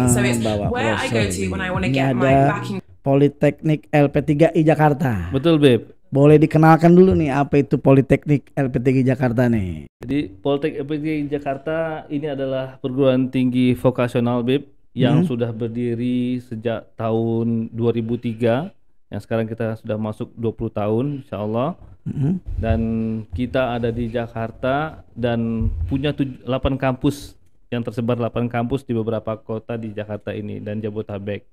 So it's Bawa where I go to brosur when I nih. want to Ini get my ada backing. Politeknik LP3I Jakarta. Betul, Beb. Boleh dikenalkan dulu nih apa itu Politeknik LP3I Jakarta nih. Jadi Poltek LP3I Jakarta ini adalah perguruan tinggi vokasional, Beb, yang sudah berdiri sejak tahun 2003, yang sekarang kita sudah masuk 20 tahun insya Allah. Dan kita ada di Jakarta dan punya 8 kampus yang tersebar 8 kampus di beberapa kota di Jakarta ini dan Jabodetabek.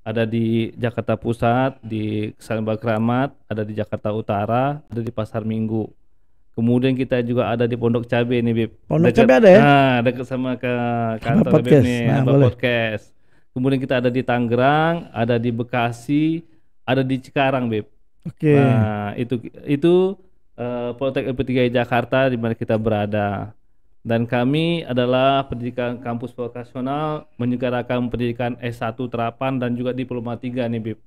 Ada di Jakarta Pusat, di Salemba Keramat, ada di Jakarta Utara, ada di Pasar Minggu. Kemudian kita juga ada di Pondok Cabe nih, Bib. Pondok Cabe ada ya? Nah, dekat sama ke kantor Bib podcast. nih, Nah, Abah boleh. Podcast. Kemudian kita ada di Tangerang, ada di Bekasi, ada di Cikarang, Bib. Oke. Nah, itu Poltek LP3I Jakarta di mana kita berada. Dan kami adalah pendidikan kampus vokasional menyelenggarakan pendidikan S1 terapan dan juga diploma 3 nih, Bib.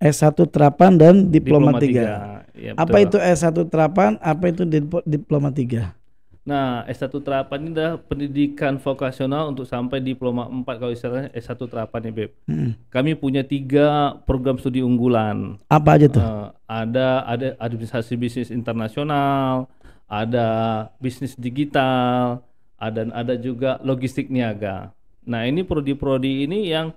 S1 terapan dan diploma 3. Ya, Apa betul. itu S1 terapan? Apa itu diploma 3? Nah, S1 terapan ini adalah pendidikan vokasional untuk sampai diploma 4 kalau istilahnya S1 terapan nih, Beb. Kami punya 3 program studi unggulan. Apa aja tuh? Ada administrasi bisnis internasional, ada bisnis digital, ada juga logistik niaga. Nah, ini prodi-prodi ini yang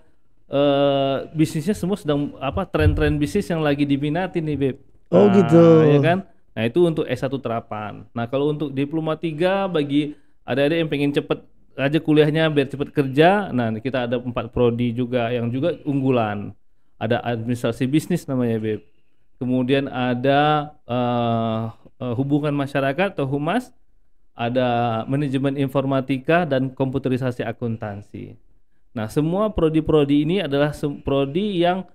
bisnisnya semua sedang tren-tren bisnis yang lagi diminati nih, Beb. Oh, gitu. Ya kan? Nah, itu untuk S1 terapan. Nah, kalau untuk diploma 3 bagi adik-adik yang pengen cepet aja kuliahnya biar cepet kerja, nah kita ada 4 prodi juga yang juga unggulan. Ada administrasi bisnis namanya, Beb. Kemudian ada hubungan masyarakat atau humas, ada manajemen informatika dan komputerisasi akuntansi. Nah, semua prodi-prodi ini adalah prodi yang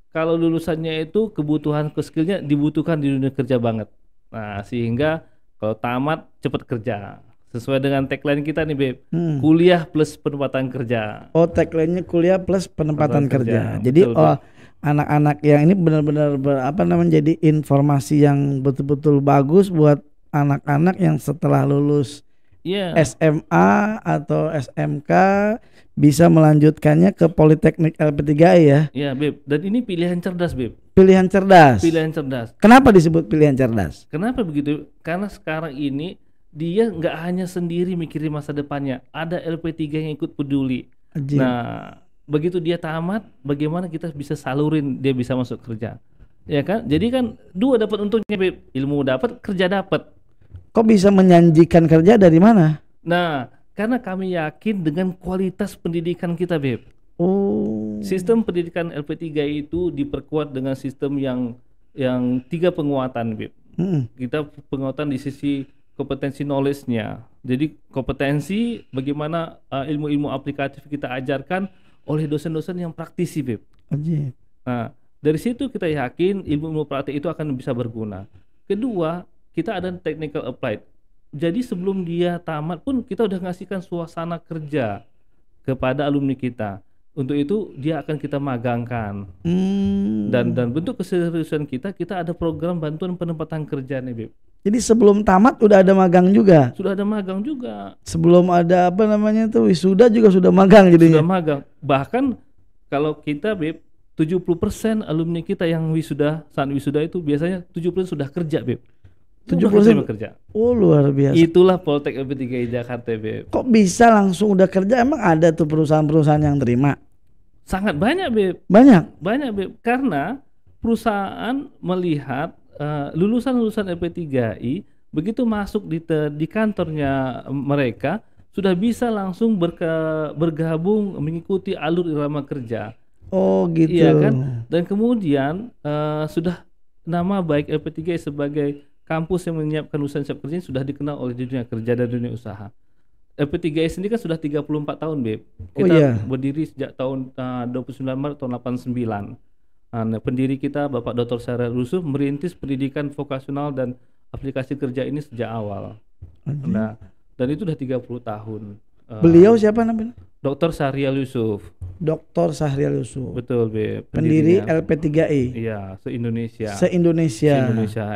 kalau lulusannya itu kebutuhan skillnya dibutuhkan di dunia kerja banget. Nah, sehingga kalau tamat cepat kerja. Sesuai dengan tagline kita nih, Beb. Kuliah plus penempatan kerja. Oh, tagline-nya kuliah plus penempatan kerja. Jadi Betul, anak-anak yang ini benar-benar jadi informasi yang betul-betul bagus buat anak-anak yang setelah lulus SMA atau SMK bisa melanjutkannya ke Politeknik LP3I ya. Iya, Beb. Dan ini pilihan cerdas, Beb. Pilihan cerdas. Pilihan cerdas. Kenapa disebut pilihan cerdas? Kenapa begitu? Karena sekarang ini dia nggak hanya sendiri mikirin masa depannya, ada LP3 yang ikut peduli. Ajib. Nah, begitu dia tamat, bagaimana kita bisa salurin dia bisa masuk kerja, ya kan? Jadi kan dua dapat untungnya, Beb. Ilmu dapat, kerja dapat. Kok bisa menjanjikan kerja dari mana? Nah, karena kami yakin dengan kualitas pendidikan kita, Beb. Oh. Sistem pendidikan LP3 itu diperkuat dengan sistem yang 3 penguatan, Beb. Kita penguatan di sisi kompetensi knowledge-nya. Jadi kompetensi bagaimana ilmu-ilmu aplikatif kita ajarkan oleh dosen-dosen yang praktisi, Beb. Ajib. Nah, dari situ kita yakin ilmu-ilmu praktik itu akan bisa berguna. Kedua, kita ada technical applied. Jadi sebelum dia tamat pun kita udah ngasihkan suasana kerja kepada alumni kita. Untuk itu dia akan kita magangkan. Dan bentuk keseriusan kita ada program bantuan penempatan kerja nih, Beb. Jadi sebelum tamat udah ada magang juga. Sudah ada magang juga. Sebelum ada wisuda juga sudah magang jadinya. Sudah magang. Bahkan kalau kita, Beb, 70% alumni kita yang saat wisuda itu biasanya 70% sudah kerja, Beb. 70% kerja. Oh, luar biasa. Itulah Poltek LP3I Jakarta, Beb. Kok bisa langsung udah kerja? Emang ada tuh perusahaan-perusahaan yang terima? Sangat banyak, Beb. Banyak, Beb. Karena perusahaan melihat lulusan-lulusan LP3I begitu masuk di kantornya mereka sudah bisa langsung bergabung mengikuti alur irama kerja. Oh, gitu. Iya kan? Dan kemudian sudah nama baik LP3I sebagai kampus yang menyiapkan lulusan siap kerja sudah dikenal oleh dunia kerja dan dunia usaha. LP3I sendiri kan sudah 34 tahun, Beb. Kita berdiri sejak tahun 29 Maret tahun 89. Nah, pendiri kita Bapak Dr. Syahrial Yusuf merintis pendidikan vokasional dan aplikasi kerja ini sejak awal. Nah, dan itu sudah 30 tahun. Beliau siapa namanya? Dr. Syahrial Yusuf. Dr. Syahrial Yusuf. Betul, Beb. Pendiri LP3I. Iya, se-Indonesia. Se-Indonesia.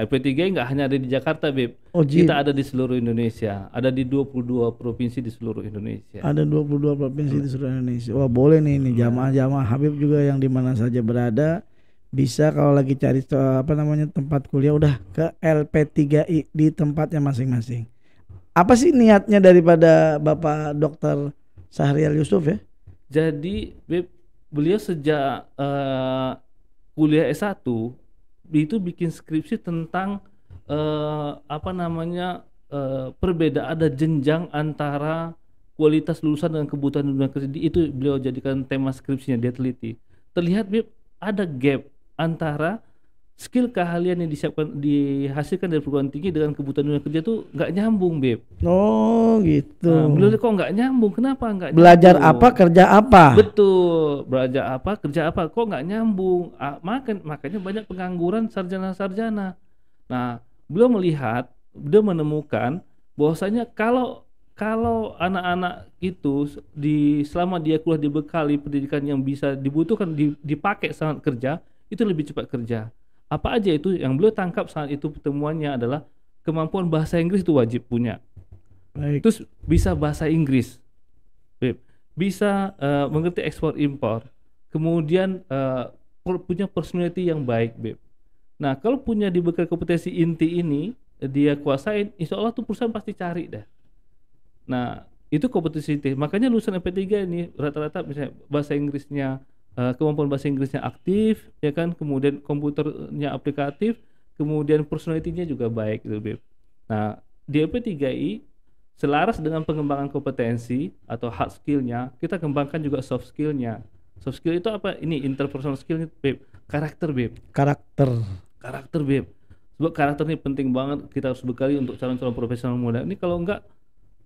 LP3I nggak hanya ada di Jakarta, Beb. Kita ada di seluruh Indonesia. Ada di 22 provinsi di seluruh Indonesia. Ada 22 provinsi di seluruh Indonesia. Wah, boleh nih ini jamaah-jamaah Habib juga yang di mana saja berada bisa kalau lagi cari tempat kuliah udah ke LP3I di tempatnya masing-masing. Apa sih niatnya daripada Bapak Dr. Syahrial Yusuf ya? Jadi beliau sejak kuliah S1 itu bikin skripsi tentang perbedaan ada jenjang antara kualitas lulusan dengan kebutuhan dunia kerja. Itu beliau jadikan tema skripsinya, dia teliti. Terlihat ada gap antara skill keahlian yang dihasilkan dari perguruan tinggi dengan kebutuhan dunia kerja tuh nggak nyambung, Beb. Oh gitu. Nah, beliau kok nggak nyambung? Kenapa nggak? Belajar nyambung? Apa kerja apa? Betul, belajar apa kerja apa? Kok nggak nyambung? Makanya banyak pengangguran sarjana-sarjana. Nah, beliau menemukan bahwasanya kalau anak-anak itu selama dia kuliah dibekali pendidikan yang bisa dibutuhkan dipakai saat kerja, itu lebih cepat kerja. Apa aja itu yang beliau tangkap saat itu pertemuannya adalah kemampuan bahasa Inggris itu wajib punya. Baik. Terus bisa bahasa Inggris, bisa mengerti ekspor impor, kemudian punya personality yang baik, Beb. Nah, kalau punya dibekal kompetensi inti ini dia kuasain, insya Allah tuh perusahaan pasti cari dah. Nah, itu kompetensi inti. Makanya lulusan MP3 ini rata-rata misalnya bahasa Inggrisnya kemampuan bahasa Inggrisnya aktif, ya kan, kemudian komputernya aplikatif, kemudian personality-nya juga baik gitu, Beb. Nah, di LP3I selaras dengan pengembangan kompetensi atau hard skill-nya, kita kembangkan juga soft skill-nya. Soft skill itu apa? Ini interpersonal skill, Beb. Karakter, Beb. Karakter, Beb. Sebab karakter ini penting banget, kita harus bekali untuk calon-calon profesional muda. Ini kalau enggak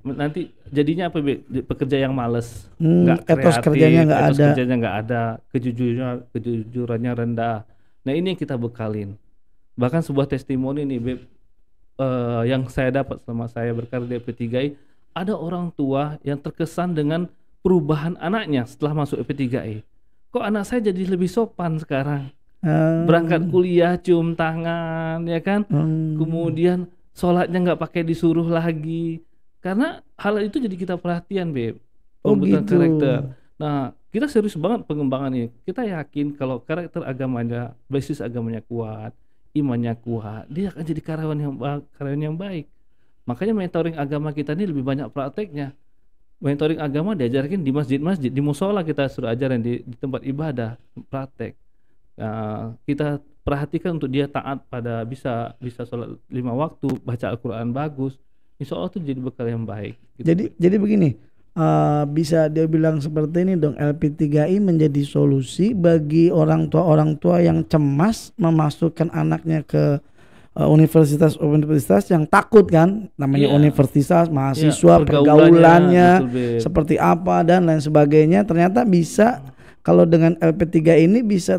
nanti jadinya apa, pekerja yang malas, nggak kreatif, etos kerjanya nggak ada, kejujurannya rendah. Nah, ini yang kita bekalin. Bahkan sebuah testimoni nih, Beb, yang saya dapat selama saya berkarir di LP3I, ada orang tua yang terkesan dengan perubahan anaknya setelah masuk LP3I. Kok anak saya jadi lebih sopan sekarang? Berangkat kuliah cium tangan, ya kan? Kemudian sholatnya nggak pakai disuruh lagi. Karena hal itu jadi kita perhatian, Beb. Pembentukan karakter. Nah, kita serius banget pengembangan ini. Kita yakin kalau karakter agamanya, basis agamanya kuat, imannya kuat, dia akan jadi karyawan yang baik. Makanya mentoring agama kita ini lebih banyak prakteknya. Mentoring agama diajarkan di masjid-masjid, di musola kita suruh ajarin, di tempat ibadah, praktek. Kita perhatikan untuk dia taat pada bisa sholat 5 waktu, baca Al-Quran bagus. Insya Allah itu jadi bekal yang baik gitu. Jadi begini, bisa dia bilang seperti ini dong, LP3I menjadi solusi bagi orang tua yang cemas memasukkan anaknya ke universitas yang takut kan, namanya universitas, mahasiswa, pergaulannya seperti apa dan lain sebagainya. Ternyata bisa kalau dengan LP3 ini bisa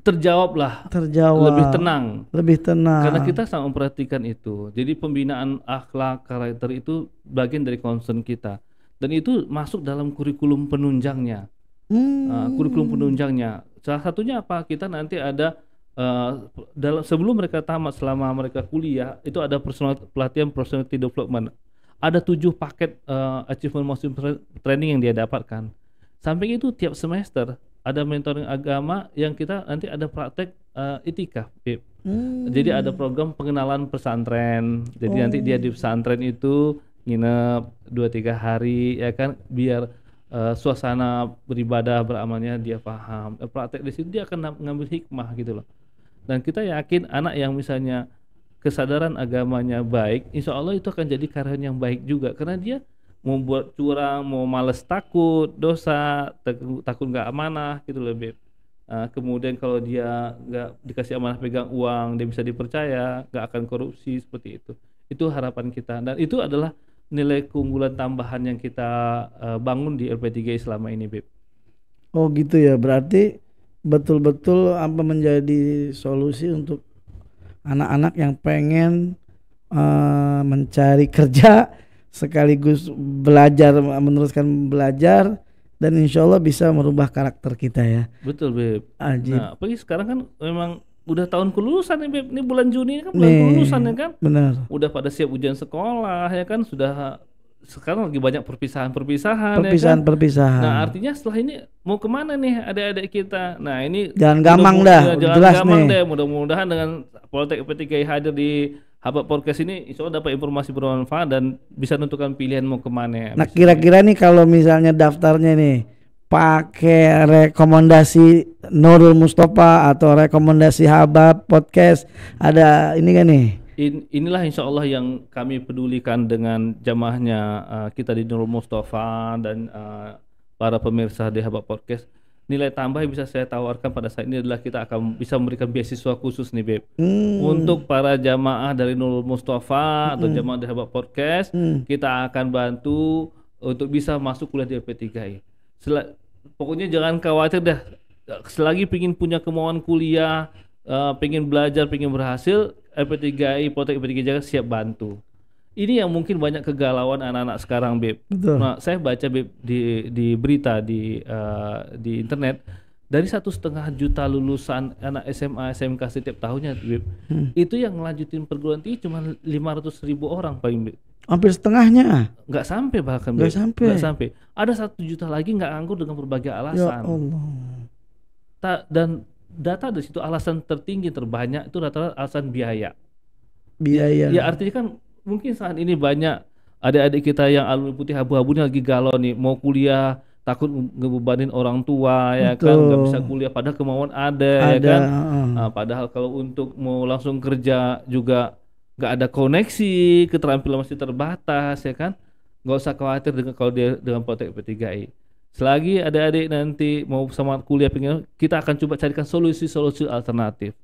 terjawab, lebih tenang karena kita sangat memperhatikan itu. Jadi pembinaan akhlak, karakter itu bagian dari concern kita dan itu masuk dalam kurikulum penunjangnya. Kurikulum penunjangnya salah satunya apa, kita nanti ada sebelum mereka tamat, selama mereka kuliah itu ada pelatihan personality development, ada 7 paket achievement training yang dia dapatkan. Samping itu tiap semester ada mentoring agama yang kita nanti ada praktek itikaf, Beb. Jadi ada program pengenalan pesantren. Jadi nanti dia di pesantren itu nginep 2-3 hari, ya kan, biar suasana beribadah beramalnya dia paham. Praktek di situ dia akan ngambil hikmah gitu loh. Dan kita yakin anak yang misalnya kesadaran agamanya baik, insya Allah itu akan jadi karyawan yang baik juga, karena dia mau buat curang, mau males, takut dosa, takut nggak amanah gitu loh, Beb. Kemudian kalau dia nggak dikasih amanah pegang uang, dia bisa dipercaya, nggak akan korupsi, seperti itu. Itu harapan kita dan itu adalah nilai keunggulan tambahan yang kita bangun di LP3I selama ini, Beb. Oh gitu ya, berarti betul-betul menjadi solusi untuk anak-anak yang pengen mencari kerja sekaligus belajar, meneruskan belajar dan insya Allah bisa merubah karakter kita ya. Betul Beb. Ajib. Nah apalagi sekarang kan memang udah tahun kelulusan nih Beb. Ini bulan Juni kan bulan kelulusan ya kan. Benar. Udah pada siap ujian sekolah ya kan. Sudah sekarang lagi banyak perpisahan ya kan. Nah artinya setelah ini mau kemana nih adik-adik kita. Nah ini jangan gampang dah. Jangan gampang deh. Mudah-mudahan dengan Politek UP3i hadir di Habab Podcast ini insya Allah dapat informasi bermanfaat dan bisa menentukan pilihan mau kemana. Nah kira-kira nih kalau misalnya daftarnya nih pakai rekomendasi Nurul Mustafa atau rekomendasi Habab Podcast, ada ini kan nih? Inilah insya Allah yang kami pedulikan dengan jamaahnya kita di Nurul Mustafa dan para pemirsa di Habab Podcast. Nilai tambah yang bisa saya tawarkan pada saat ini adalah kita akan bisa memberikan beasiswa khusus nih Beb. Untuk para jamaah dari Nurul Mustafa atau jamaah dari Habab Podcast, kita akan bantu untuk bisa masuk kuliah di UP3i. Pokoknya jangan khawatir dah, selagi pingin punya kemauan kuliah, pengen belajar, pengen berhasil, UP3i, Politek UP3i Jakarta siap bantu. Ini yang mungkin banyak kegalauan anak-anak sekarang Beb. Betul. Nah, saya baca Beb di berita di internet, dari 1,5 juta lulusan anak SMA SMK setiap tahunnya Beb, itu yang ngelanjutin perguruan tinggi cuma 500.000 orang paling Beb. Hampir setengahnya. Nggak sampai bahkan Beb. Nggak sampai. Ada 1 juta lagi nggak nganggur dengan berbagai alasan. Ya Allah. Dan data di situ alasan tertinggi terbanyak itu rata-rata alasan biaya. Ya artinya kan mungkin saat ini banyak adik-adik kita yang alumni putih abu-abu ini lagi galau nih, mau kuliah takut ngebebanin orang tua ya kan, nggak bisa kuliah padahal kemauan ada ya kan. Nah, padahal kalau untuk mau langsung kerja juga nggak ada koneksi, keterampilan masih terbatas ya kan. Nggak usah khawatir kalau dia dengan Politek UP3i. Selagi adik-adik nanti mau sama kuliah kita akan coba carikan solusi-solusi alternatif.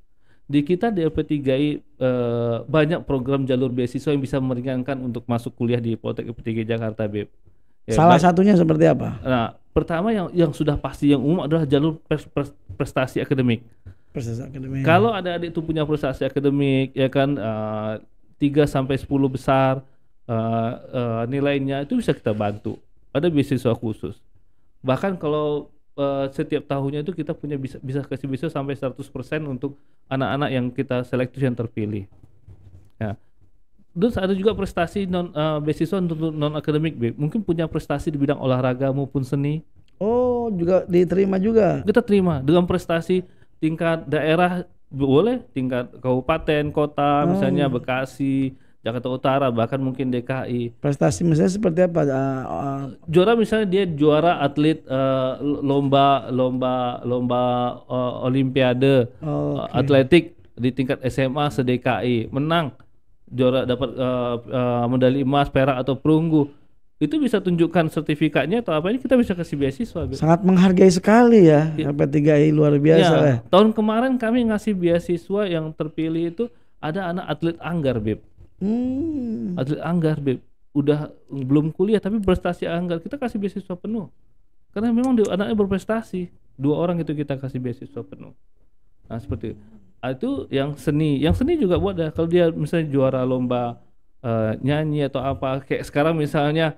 Di kita di UP3i banyak program jalur beasiswa yang bisa meringankan untuk masuk kuliah di Politek UP3i Jakarta, Beb. Ya, salah satunya seperti apa? Nah, pertama yang sudah pasti yang umum adalah jalur prestasi akademik. Kalau adik-adik itu punya prestasi akademik, ya kan 3-10 besar nilainya itu bisa kita bantu. Ada beasiswa khusus. Bahkan kalau setiap tahunnya itu kita punya bisa kasih beasiswa sampai 100% untuk anak-anak yang kita selektif yang terpilih. Ya. Terus ada juga prestasi beasiswa untuk non akademik, mungkin punya prestasi di bidang olahraga maupun seni. Oh, juga diterima juga. Kita terima dengan prestasi tingkat daerah boleh, tingkat kabupaten, kota, misalnya Bekasi, Jakarta Utara, bahkan mungkin DKI. Prestasi misalnya seperti apa? Juara misalnya dia juara atlet lomba olimpiade atletik di tingkat SMA se-DKI, menang juara dapat medali emas, perak atau perunggu. Itu bisa tunjukkan sertifikatnya atau apa, ini kita bisa kasih beasiswa. Sangat menghargai sekali ya, UP3i luar biasa ya. Tahun kemarin kami ngasih beasiswa yang terpilih itu ada anak atlet Anggar, Beb. Atlet Anggar, Beb, udah belum kuliah tapi prestasi Anggar, kita kasih beasiswa penuh karena memang anaknya berprestasi. 2 orang itu kita kasih beasiswa penuh. Nah seperti itu. Yang seni juga buat ya. Kalau dia misalnya juara lomba nyanyi atau apa, kayak sekarang misalnya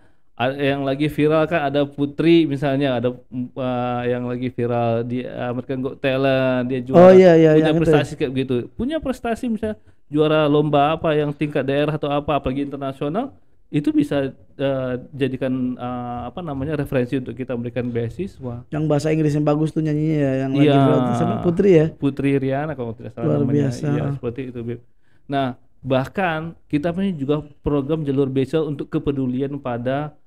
yang lagi viral kan ada Putri misalnya, ada yang lagi viral di American Got Talent, dia juara punya prestasi kayak begitu, punya prestasi misalnya juara lomba apa yang tingkat daerah atau apa apalagi internasional, itu bisa jadikan referensi untuk kita memberikan beasiswa. Yang bahasa Inggrisnya bagus tuh nyanyinya ya, yang lagi viral sama Putri ya. Putri Riana kalau tidak salah namanya. Iya, seperti itu, Beb. Nah, bahkan kita punya juga program jalur beasiswa untuk kepedulian pada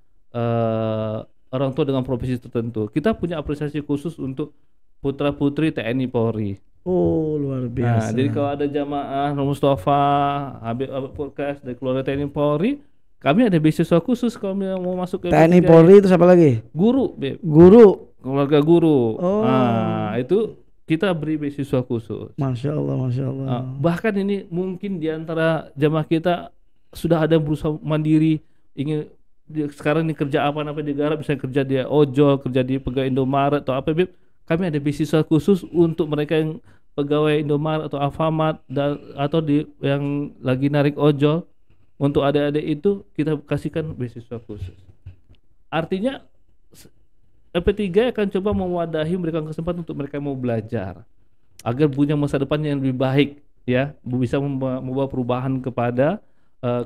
orang tua dengan profesi tertentu. Kita punya apresiasi khusus untuk putra-putri TNI Polri. Oh, luar biasa. Nah, jadi kalau ada jamaah Mustafa, Habib Podcast dari keluarga TNI Polri, kami ada beasiswa khusus kalau mau masuk ke TNI Polri. Itu siapa lagi? Guru, Beb. Guru, keluarga guru. Oh. Nah, itu kita beri beasiswa khusus. Masya Allah, Masya Allah. Nah, bahkan ini mungkin diantara jamaah kita sudah ada berusaha mandiri, ingin sekarang ini kerja apa di garap, bisa kerja di ojol, kerja di pegawai Indomaret atau apa, Beb. Kami ada beasiswa khusus untuk mereka yang pegawai Indomaret atau Alfamart atau yang lagi narik ojol. Untuk adik-adik itu kita kasihkan beasiswa khusus. Artinya LP3 akan coba mewadahi, memberikan kesempatan untuk mereka mau belajar agar punya masa depan yang lebih baik, ya, bisa membawa perubahan kepada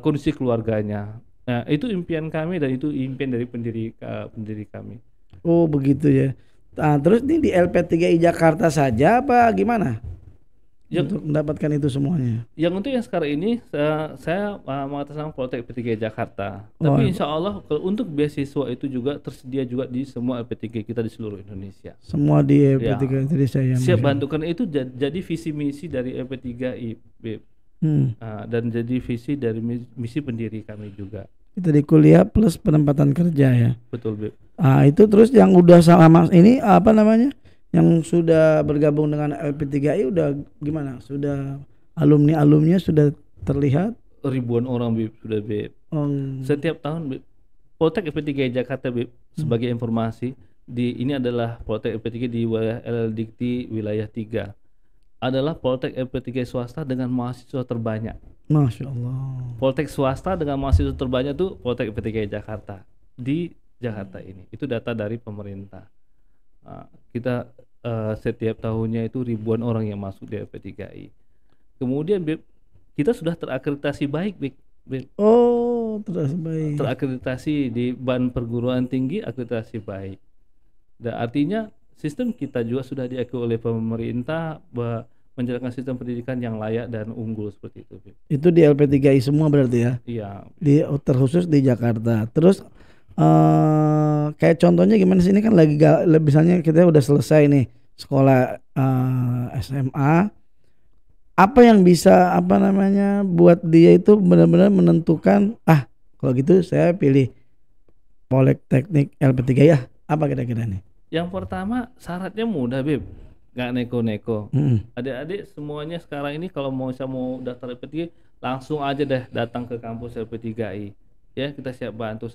kondisi keluarganya. Nah, itu impian kami dan itu impian dari pendiri kami. Oh begitu ya. Nah, terus ini di LP3I Jakarta saja apa gimana? Untuk mendapatkan itu semuanya. Yang untuk yang sekarang ini saya mengatasnamakan Poltek LP3I Jakarta. Tapi insya Allah untuk beasiswa itu juga tersedia juga di semua LP3 kita di seluruh Indonesia. Semua di LP3 Indonesia ya. Siap bantukan itu jadi visi misi dari LP3I, dan jadi visi dari misi pendiri kami juga. Itu di kuliah plus penempatan kerja ya. Betul, Beb. Itu terus yang udah sama ini apa namanya? Yang sudah bergabung dengan LP3I udah gimana? Sudah alumni-alumninya sudah terlihat? Ribuan orang, Beb, sudah, Beb. Setiap tahun, Beb. Poltek LP3I Jakarta, Beb, sebagai informasi, ini adalah Poltek LP3 di wilayah LLDikti wilayah 3. Adalah Poltek LP3 swasta dengan mahasiswa terbanyak. Masya Allah. Poltek swasta dengan mahasiswa terbanyak tuh Poltek LP3 Jakarta di Jakarta ini. Itu data dari pemerintah. Kita setiap tahunnya itu ribuan orang yang masuk di LP3I. Kemudian, Beb, kita sudah terakreditasi baik, Beb. Oh, baik. Terakreditasi di BAN perguruan tinggi, akreditasi baik. Dan artinya sistem kita juga sudah diakui oleh pemerintah menjalankan sistem pendidikan yang layak dan unggul seperti itu, Beb. Itu di LP3I semua berarti ya? Iya. Terkhusus di Jakarta. Terus kayak contohnya gimana sih, ini kan lagi misalnya kita udah selesai nih sekolah SMA, apa yang bisa apa namanya buat dia itu benar-benar menentukan kalau gitu saya pilih Politeknik LP3 ya, apa kira-kira nih? Yang pertama syaratnya mudah, Beb, nggak neko-neko. Adik-adik semuanya sekarang ini kalau mau daftar LP3 langsung aja deh datang ke kampus LP3I ya, kita siap bantu.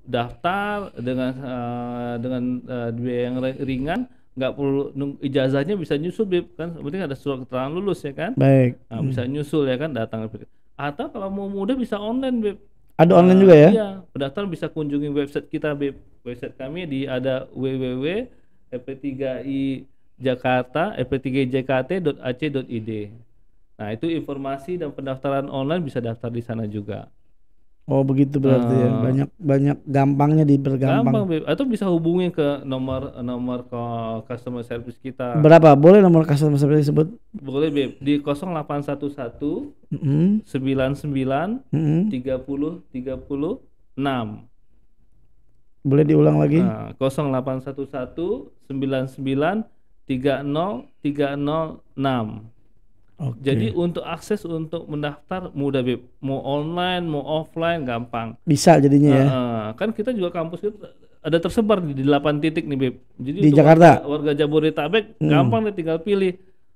Daftar dengan biaya yang ringan, nggak perlu ijazahnya, bisa nyusul, Beb, kan penting ada surat keterangan lulus ya kan. Baik. Bisa nyusul ya kan, datang. Atau kalau mau mudah bisa online, Beb. Ada online juga ya? Iya, pendaftaran bisa kunjungi website kita, Beb. Website kami ada www.lp3i Jakarta lp3jkt.ac.id. Nah, itu informasi dan pendaftaran online, bisa daftar di sana juga. Oh begitu berarti ya, banyak gampangnya dipergampang. Gampang, Beb. Atau bisa hubungi ke nomor customer service kita. Berapa? Boleh nomor customer service disebut? Boleh, Beb. Di 0811 99 30 30 6. Boleh diulang lagi? 0811 99 30 306. Jadi untuk akses untuk mendaftar mudah, Beb. Mau online, mau offline, gampang. Bisa jadinya ya. Kan kita juga kampus kita ada tersebar di 8 titik nih, Beb. Jadi di Jakarta. Warga Jabodetabek gampang deh, tinggal pilih.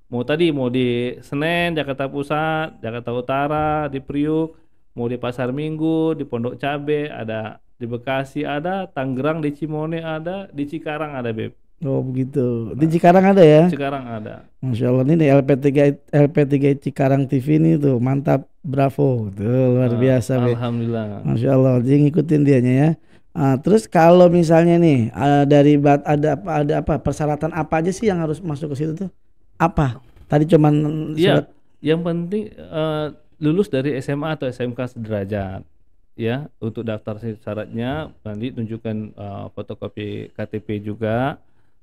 Mau di Senen, Jakarta Pusat, Jakarta Utara, di Priuk, mau di Pasar Minggu, di Pondok Cabe, ada di Bekasi, ada Tangerang, di Cimone ada, di Cikarang ada, Beb. Oh begitu. Di Cikarang ada ya? Cikarang ada. Masya Allah, ini LP3 Cikarang TV ini tuh mantap, bravo, tuh luar biasa. Alhamdulillah. Masya Allah, jadi ngikutin dianya ya. Terus kalau misalnya nih ada apa persyaratan apa aja sih yang harus masuk ke situ tuh? Apa? Tadi cuman surat. Yang penting lulus dari SMA atau SMK sederajat. Ya, untuk daftar syaratnya nanti tunjukkan fotokopi KTP juga.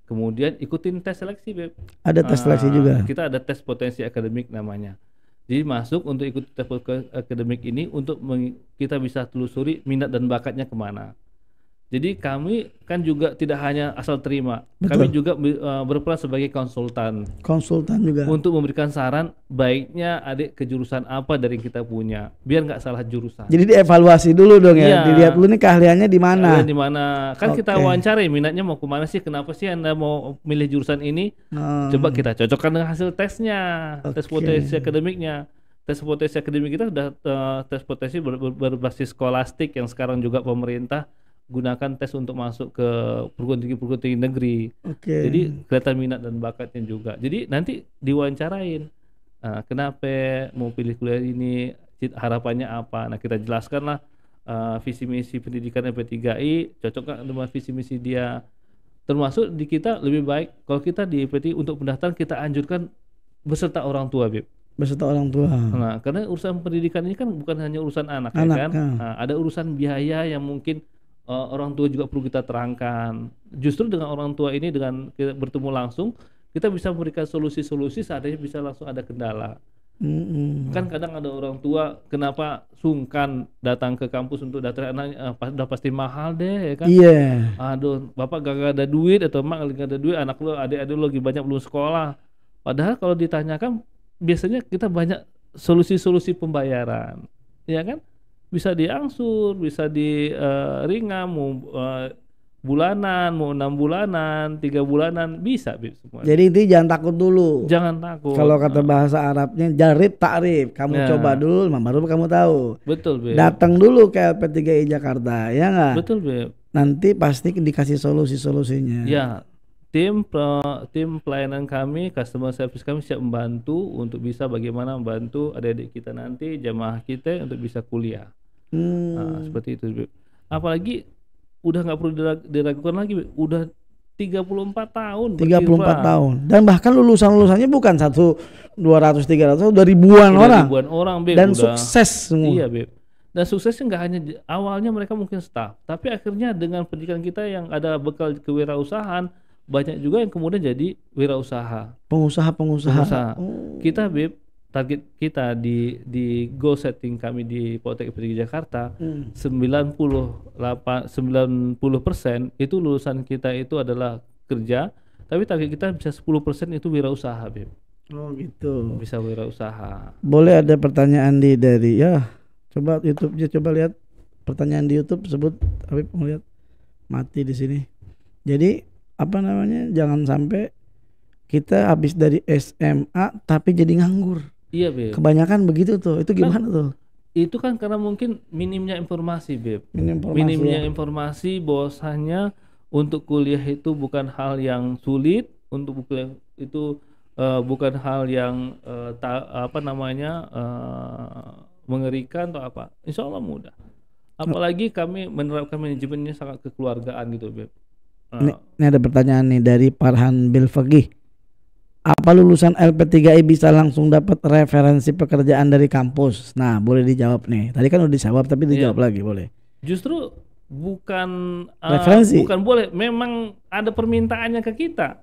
Kemudian ikutin tes seleksi, Beb. Ada tes seleksi juga. Kita ada tes potensi akademik namanya. Jadi masuk untuk ikut tes akademik ini untuk kita bisa telusuri minat dan bakatnya kemana. Jadi kami kan juga tidak hanya asal terima. Betul. Kami juga berperan sebagai konsultan. Konsultan juga. Untuk memberikan saran baiknya adik ke jurusan apa dari kita punya, biar nggak salah jurusan. Jadi dievaluasi dulu dong ya, dilihat dulu nih keahliannya di mana. Di mana? Kan kita wawancara minatnya mau kemana sih, kenapa sih Anda mau milih jurusan ini? Coba kita cocokkan dengan hasil tesnya, tes potensi akademiknya. Tes potensi akademik kita sudah tes potensi berbasis skolastik yang sekarang juga pemerintah gunakan tes untuk masuk ke perguruan tinggi negeri. Jadi kelihatan minat dan bakatnya juga. Jadi nanti diwawancarain, kenapa mau pilih kuliah ini, harapannya apa. Nah kita jelaskanlah visi misi pendidikan LP3I cocok nggak dengan visi misi dia. Termasuk di kita lebih baik kalau kita di LP3I untuk pendaftaran kita anjurkan beserta orang tua, Bib. Beserta orang tua. Nah, karena urusan pendidikan ini kan bukan hanya urusan anak ya kan. Nah, ada urusan biaya yang mungkin orang tua juga perlu kita terangkan. Justru dengan orang tua ini dengan kita bertemu langsung kita bisa memberikan solusi-solusi seandainya bisa langsung ada kendala. Kan kadang ada orang tua kenapa sungkan datang ke kampus untuk daftar anaknya, udah pasti mahal deh ya kan. Iya. Aduh, bapak gak ada duit atau mak gak ada duit, anak lo adik-adik lo lagi banyak belum sekolah. Padahal kalau ditanyakan biasanya kita banyak solusi-solusi pembayaran, ya kan? Bisa diangsur, bisa di ringan, mau bulanan, mau 6 bulanan, 3 bulanan, bisa semua. Jadi itu jangan takut dulu. Jangan takut. Kalau kata bahasa Arabnya jarib takrib, kamu coba dulu, baru kamu tahu. Betul, Beb. Datang dulu ke LP3I Jakarta, ya nggak? Betul, Beb. Nanti pasti dikasih solusi-solusinya. Ya, tim pelayanan kami, customer service kami siap membantu untuk bisa bagaimana membantu adik-adik kita nanti, jamaah kita untuk bisa kuliah. Nah, seperti itu, Beb. Apalagi udah nggak perlu diragukan lagi, udah 34 tahun. 34 tahun. Dan bahkan lulusannya bukan 200, 300, udah ribuan orang. Ribuan orang, Beb. Dan udah sukses semua. Iya, Beb. Dan suksesnya nggak hanya awalnya mereka mungkin staff, tapi akhirnya dengan pendidikan kita yang ada bekal kewirausahaan, banyak juga yang kemudian jadi wirausaha. Pengusaha. Kita, Beb, target kita di goal setting kami di Politeknik LP3I Jakarta 90% itu lulusan kita itu adalah kerja, tapi target kita bisa 10% itu wirausaha, Beb. Oh gitu. Bisa wirausaha. Boleh ada pertanyaan dari ya, coba YouTube-nya, coba lihat pertanyaan di YouTube sebut, Habib mau lihat mati di sini. Jadi apa namanya, jangan sampai kita habis dari SMA tapi jadi nganggur. Iya, Beb. Kebanyakan begitu tuh. Itu gimana tuh? Itu kan karena mungkin minimnya informasi, Beb. Minimnya informasi bahwasanya untuk kuliah itu bukan hal yang sulit, untuk kuliah itu bukan hal yang mengerikan atau apa. Insya Allah mudah. Apalagi kami menerapkan manajemennya sangat kekeluargaan gitu, Beb. Ini ada pertanyaan nih dari Farhan Bilfaqih. Apa lulusan LP3I bisa langsung dapat referensi pekerjaan dari kampus? Nah, boleh dijawab nih. Tadi kan udah dijawab tapi dijawab lagi, boleh. Justru bukan referensi. Bukan boleh, memang ada permintaannya ke kita.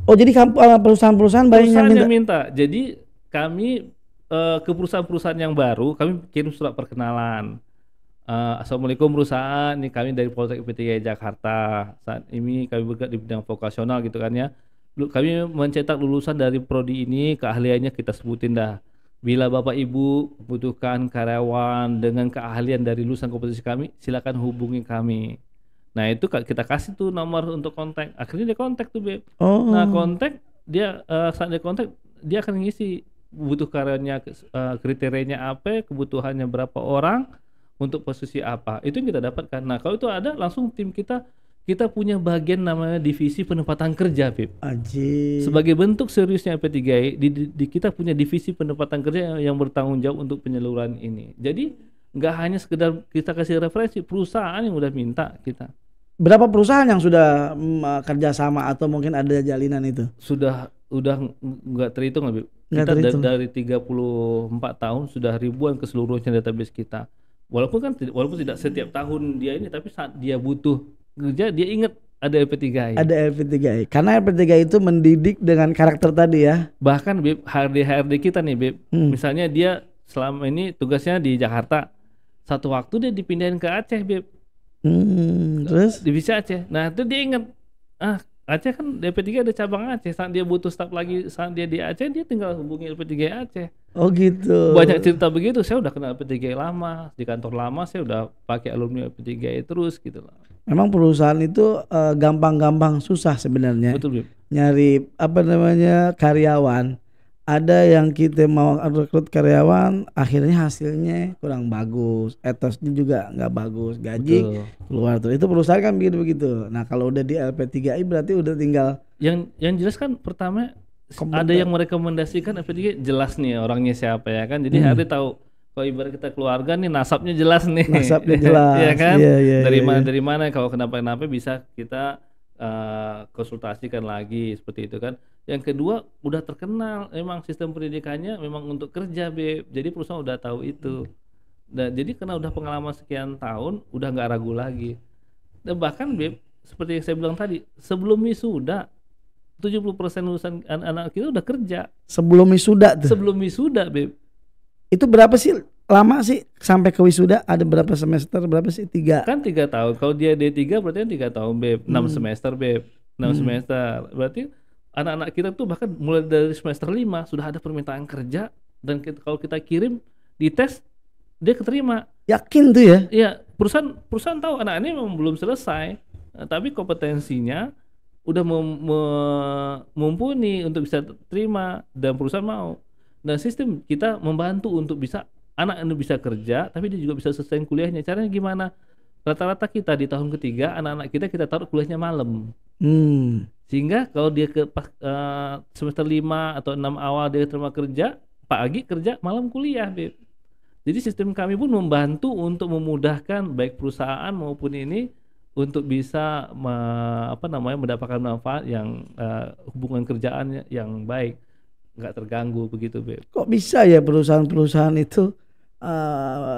Oh, jadi perusahaan-perusahaan banyak yang minta. Jadi kami ke perusahaan-perusahaan yang baru, kami kirim surat perkenalan. Assalamualaikum perusahaan, ini kami dari Politeknik LP3I Jakarta. Saat ini kami bergerak di bidang vokasional gitu kan ya. Kami mencetak lulusan dari prodi ini, keahliannya kita sebutin dah. Bila Bapak Ibu butuhkan karyawan dengan keahlian dari lulusan kompetensi kami, silakan hubungi kami. Nah, itu kita kasih tuh nomor untuk kontak. Akhirnya dia kontak tuh, Beb. Nah, kontak dia, saat dia kontak, dia akan ngisi butuh karyanya, kriterianya apa, kebutuhannya berapa orang, untuk posisi apa. Itu yang kita dapatkan. Nah, kalau itu ada, langsung tim kita punya bagian namanya divisi penempatan kerja, Beb. Sebagai bentuk seriusnya LP3I, di kita punya divisi penempatan kerja yang bertanggung jawab untuk penyaluran ini. Jadi nggak hanya sekedar kita kasih referensi, perusahaan yang udah minta kita. Berapa perusahaan yang sudah kerjasama atau mungkin ada jalinan itu? Udah nggak terhitung, Beb. Kita dari 34 tahun sudah ribuan keseluruhnya database kita. Walaupun tidak setiap tahun dia ini, tapi saat dia butuh kerja dia ingat ada LP3I. Ada LP3I. Karena LP3I itu mendidik dengan karakter tadi ya. Bahkan, Beb, HRD kita nih, Beb. Misalnya dia selama ini tugasnya di Jakarta. Satu waktu dia dipindahin ke Aceh, Beb. Terus divisi Aceh. Nah, itu dia ingat, Aceh kan LP3I ada cabang Aceh. Saat dia butuh staff lagi, saat dia di Aceh, dia tinggal hubungi LP3I Aceh. Oh gitu. Banyak cerita begitu. Saya udah kenal LP3I lama, di kantor lama saya udah pakai alumni LP3I terus gitu lah. Memang perusahaan itu gampang-gampang susah sebenarnya. Betul, Beb. Nyari karyawan. Ada yang kita mau rekrut karyawan, akhirnya hasilnya kurang bagus, etosnya juga nggak bagus, gaji keluar tuh. Itu perusahaan kan begitu. Nah, kalau udah di LP3I berarti udah tinggal yang jelas kan pertama ada yang merekomendasikan LP3I, jelas nih orangnya siapa ya kan. Jadi HRD tahu Kalau ibarat kita keluarga nih, nasabnya jelas nih. Nasabnya jelas. Iya kan? Iya, dari mana kalau kenapa-napa bisa kita konsultasikan lagi seperti itu kan. Yang kedua, udah terkenal memang sistem pendidikannya memang untuk kerja, Beb. Jadi perusahaan udah tahu itu. Dan jadi karena udah pengalaman sekian tahun, udah nggak ragu lagi. Dan bahkan, Beb, seperti yang saya bilang tadi, sebelum wisuda 70% lulusan anak-anak kita udah kerja. Sebelum wisuda tuh. Sebelum wisuda, Beb. Itu berapa sih lama sih sampai ke wisuda? Ada berapa semester? Berapa sih? 3. Kan 3 tahun. Kalau dia D3 berarti kan 3 tahun, Beb. 6 semester, Beb. 6 semester. Berarti anak-anak kita tuh bahkan mulai dari semester 5 sudah ada permintaan kerja, dan kalau kita kirim di tes dia keterima. Yakin tuh ya? Iya, perusahaan tahu anak ini memang belum selesai, tapi kompetensinya udah mumpuni untuk bisa terima, dan perusahaan mau. Dan sistem kita membantu untuk bisa anak ini bisa kerja, tapi dia juga bisa selesai kuliahnya. Caranya gimana? Rata-rata kita di tahun ketiga anak-anak kita taruh kuliahnya malam. Sehingga kalau dia ke semester 5 atau 6 awal dia terima kerja, pagi kerja, malam kuliah, Beb. Jadi sistem kami pun membantu untuk memudahkan baik perusahaan maupun ini untuk bisa mendapatkan manfaat yang hubungan kerjaannya yang baik, nggak terganggu begitu, Beb. Kok bisa ya perusahaan-perusahaan itu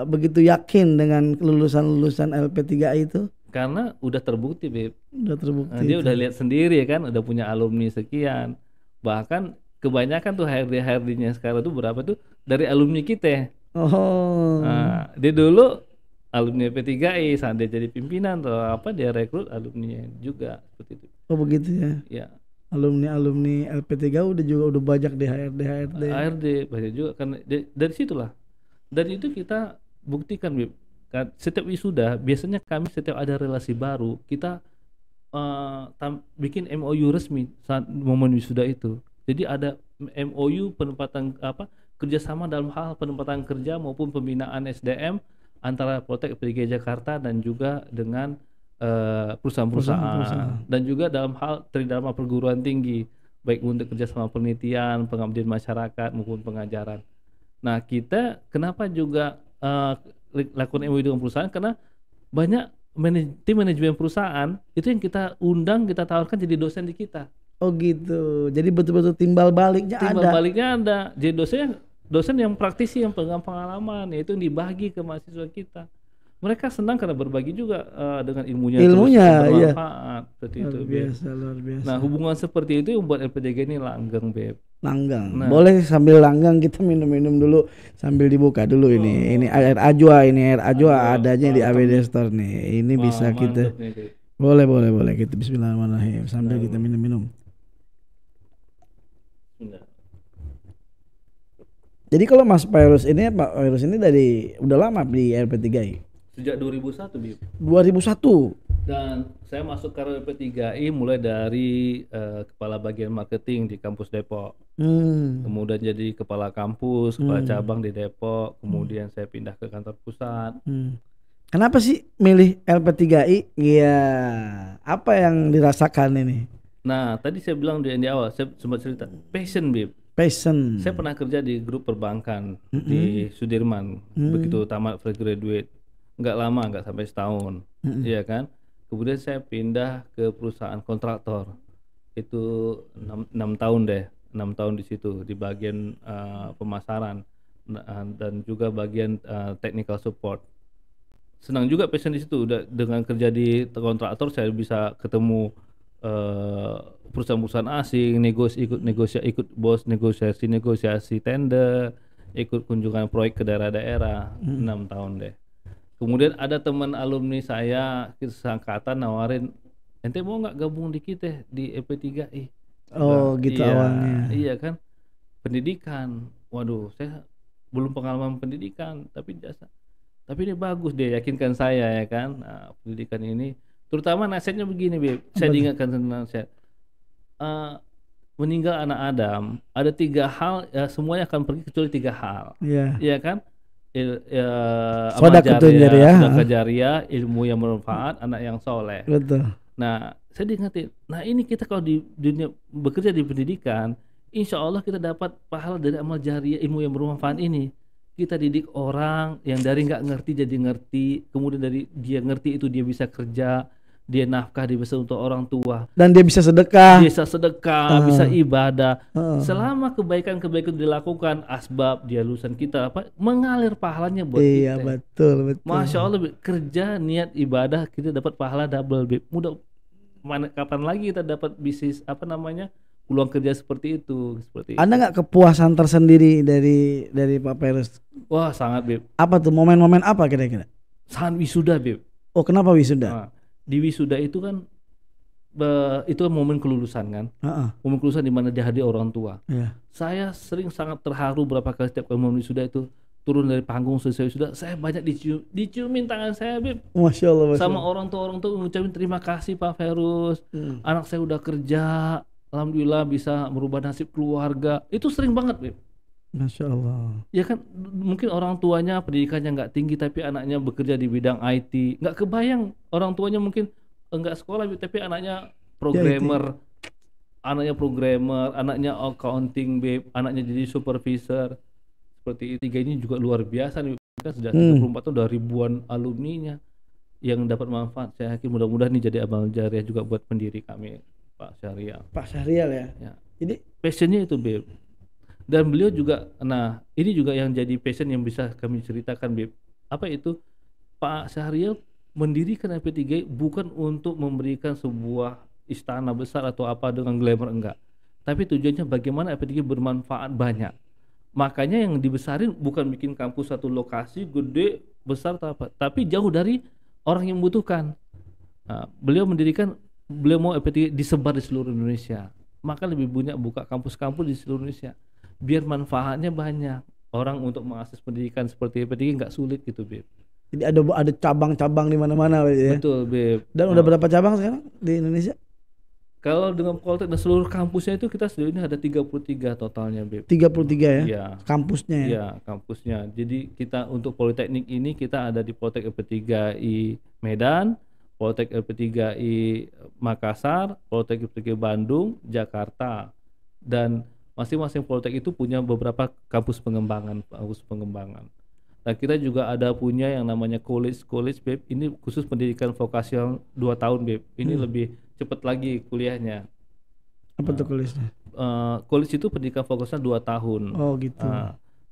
begitu yakin dengan lulusan LP3I itu? Karena udah terbukti, Beb. Udah terbukti. Dia udah lihat sendiri kan, udah punya alumni sekian. Bahkan kebanyakan tuh HRD-nya sekarang tuh berapa tuh dari alumni kita. Nah, dia dulu alumni LP3I, saat dia jadi pimpinan atau apa, dia rekrut alumni juga seperti itu. Oh begitu ya? Ya. Alumni LP3 udah banyak di HRD banyak juga, karena dari situlah. Dari itu kita buktikan, Bib. Setiap wisuda biasanya kami setiap ada relasi baru kita bikin MOU resmi saat momen wisuda itu. Jadi ada MOU penempatan kerjasama dalam hal penempatan kerja maupun pembinaan SDM antara Poltek PDKI Jakarta dan juga dengan perusahaan-perusahaan, dan juga dalam hal tridharma perguruan tinggi, baik untuk kerjasama penelitian, pengabdian masyarakat maupun pengajaran. Nah, kita kenapa juga lakukan MOU dengan perusahaan, karena banyak tim manajemen perusahaan itu yang kita undang, kita tawarkan jadi dosen di kita. Oh gitu, jadi betul-betul timbal baliknya ada. Jadi dosen yang praktisi, yang pegang pengalaman, yaitu yang dibagi ke mahasiswa kita. Mereka senang karena berbagi juga dengan ilmunya bermanfaat, seperti itu. Luar biasa. Nah, hubungan seperti itu yang membuat LP3 ini langgeng, Beb. Langgeng. Nah, boleh sambil langgeng kita minum-minum dulu sambil dibuka dulu ini. Ini air ajwa, adanya di ABD Store nih. Ini bisa kita. Boleh kita bismillahirrahmanirrahim sambil kita minum-minum. Jadi kalau Mas Virus ini dari udah lama di LP3I? Sejak 2001, Bib. 2001. Dan saya masuk karir LP3I mulai dari kepala bagian marketing di kampus Depok. Kemudian jadi kepala kampus, kepala cabang di Depok. Kemudian saya pindah ke kantor pusat. Kenapa sih milih LP3I? Iya, apa yang dirasakan ini? Nah, tadi saya bilang di awal, saya sempat cerita passion, Bib. Passion. Saya pernah kerja di grup perbankan di Sudirman. Begitu tamat fresh graduate, nggak lama, nggak sampai setahun, iya kan. Kemudian saya pindah ke perusahaan kontraktor, itu 6 tahun deh, 6 tahun di situ di bagian pemasaran dan juga bagian technical support. Senang juga passion di situ. Udah dengan kerja di kontraktor saya bisa ketemu perusahaan-perusahaan asing, ikut bos negosiasi tender, ikut kunjungan proyek ke daerah-daerah. 6 tahun deh. Kemudian ada teman alumni saya seangkatan nawarin, ente mau nggak gabung di kita di LP3I? Oh gitu, iya, awalnya. Iya kan, pendidikan. Waduh, saya belum pengalaman pendidikan, tapi ini bagus deh, yakinkan saya ya kan. Nah, pendidikan ini, terutama nasihatnya begini, Beb. Saya diingatkan tentang nasihat. Meninggal anak Adam, ada 3 hal, ya, semuanya akan pergi kecuali 3 hal. Iya kan? Sedekah jariah, ilmu yang bermanfaat, anak yang soleh. Betul. Nah, saya diingetin. Nah, ini kita kalau di dunia bekerja di pendidikan, insya Allah kita dapat pahala dari amal jariah, ilmu yang bermanfaat ini. kita didik orang yang dari nggak ngerti jadi ngerti, kemudian dari dia ngerti itu dia bisa kerja, dia nafkah, dia bisa untuk orang tua, dan dia bisa sedekah, bisa ibadah. Selama kebaikan-kebaikan dilakukan, asbab dia lulusan kita apa mengalir pahalanya buat iya, kita. Betul. Masya Allah, kerja niat ibadah kita dapat pahala double, Beb. Mudah kapan lagi kita dapat bisnis peluang kerja seperti itu, Ada nggak kepuasan tersendiri dari Pak Petrus? Wah, sangat, Beb. Apa tuh momen-momen apa kira-kira? Saat wisuda, Beb. Oh, kenapa wisuda? Nah, di wisuda itu kan itu momen kelulusan kan. Momen kelulusan di mana dihadiri orang tua. Yeah. Saya sering sangat terharu berapa kali setiap kali momen wisuda itu turun dari panggung selesai wisuda, saya banyak diciumin tangan saya, Beb. Masya Allah. Sama orang tua mengucapin terima kasih Pak Ferus. Anak saya udah kerja. Alhamdulillah bisa merubah nasib keluarga. Itu sering banget, Beb. Masya Allah. Ya kan mungkin orang tuanya pendidikannya nggak tinggi tapi anaknya bekerja di bidang IT. Nggak kebayang orang tuanya mungkin enggak sekolah tapi anaknya programmer. Anaknya programmer, anaknya accounting, Beb. Anaknya jadi supervisor. Seperti itu. Tiga ini juga luar biasa nih. Kan sejak 34 tahun udah ribuan alumninya yang dapat manfaat. Saya yakin mudah-mudahan ini jadi amal jariah juga buat pendiri kami. Pak Syahrial ya. Jadi passionnya itu, Beb. Dan beliau juga, nah ini juga yang jadi passion yang bisa kami ceritakan, Beb. Apa itu? Pak Syahrial mendirikan LP3I bukan untuk memberikan sebuah istana besar atau apa dengan glamour, enggak. Tapi tujuannya bagaimana LP3I bermanfaat banyak. Makanya yang dibesarin bukan bikin kampus satu lokasi gede besar atau apa, tapi jauh dari orang yang membutuhkan. Nah, beliau mau LP3I disebar di seluruh Indonesia. Maka lebih banyak buka kampus-kampus di seluruh Indonesia. Biar manfaatnya banyak. Orang untuk mengakses pendidikan seperti LP3I nggak sulit gitu, Beb. Jadi ada cabang-cabang di mana-mana, ya. Betul, Beb. Dan udah berapa cabang sekarang di Indonesia? Kalau dengan Poltek dan seluruh kampusnya itu kita sejauh ini ada 33 totalnya, Beb. 33 ya? Iya. Kampusnya ya? Iya, kampusnya. Jadi kita untuk Politeknik ini kita ada di Poltek LP3I Medan, Poltek LP3I Makassar, Poltek LP3I Bandung, Jakarta, dan masing-masing Poltek itu punya beberapa kampus pengembangan. Nah, kita juga ada punya yang namanya college, Beb. Ini khusus pendidikan vokasional 2 tahun, Beb. Ini lebih cepat lagi kuliahnya. Apa tuh college-nya? College itu pendidikan vokasional 2 tahun. Oh, gitu.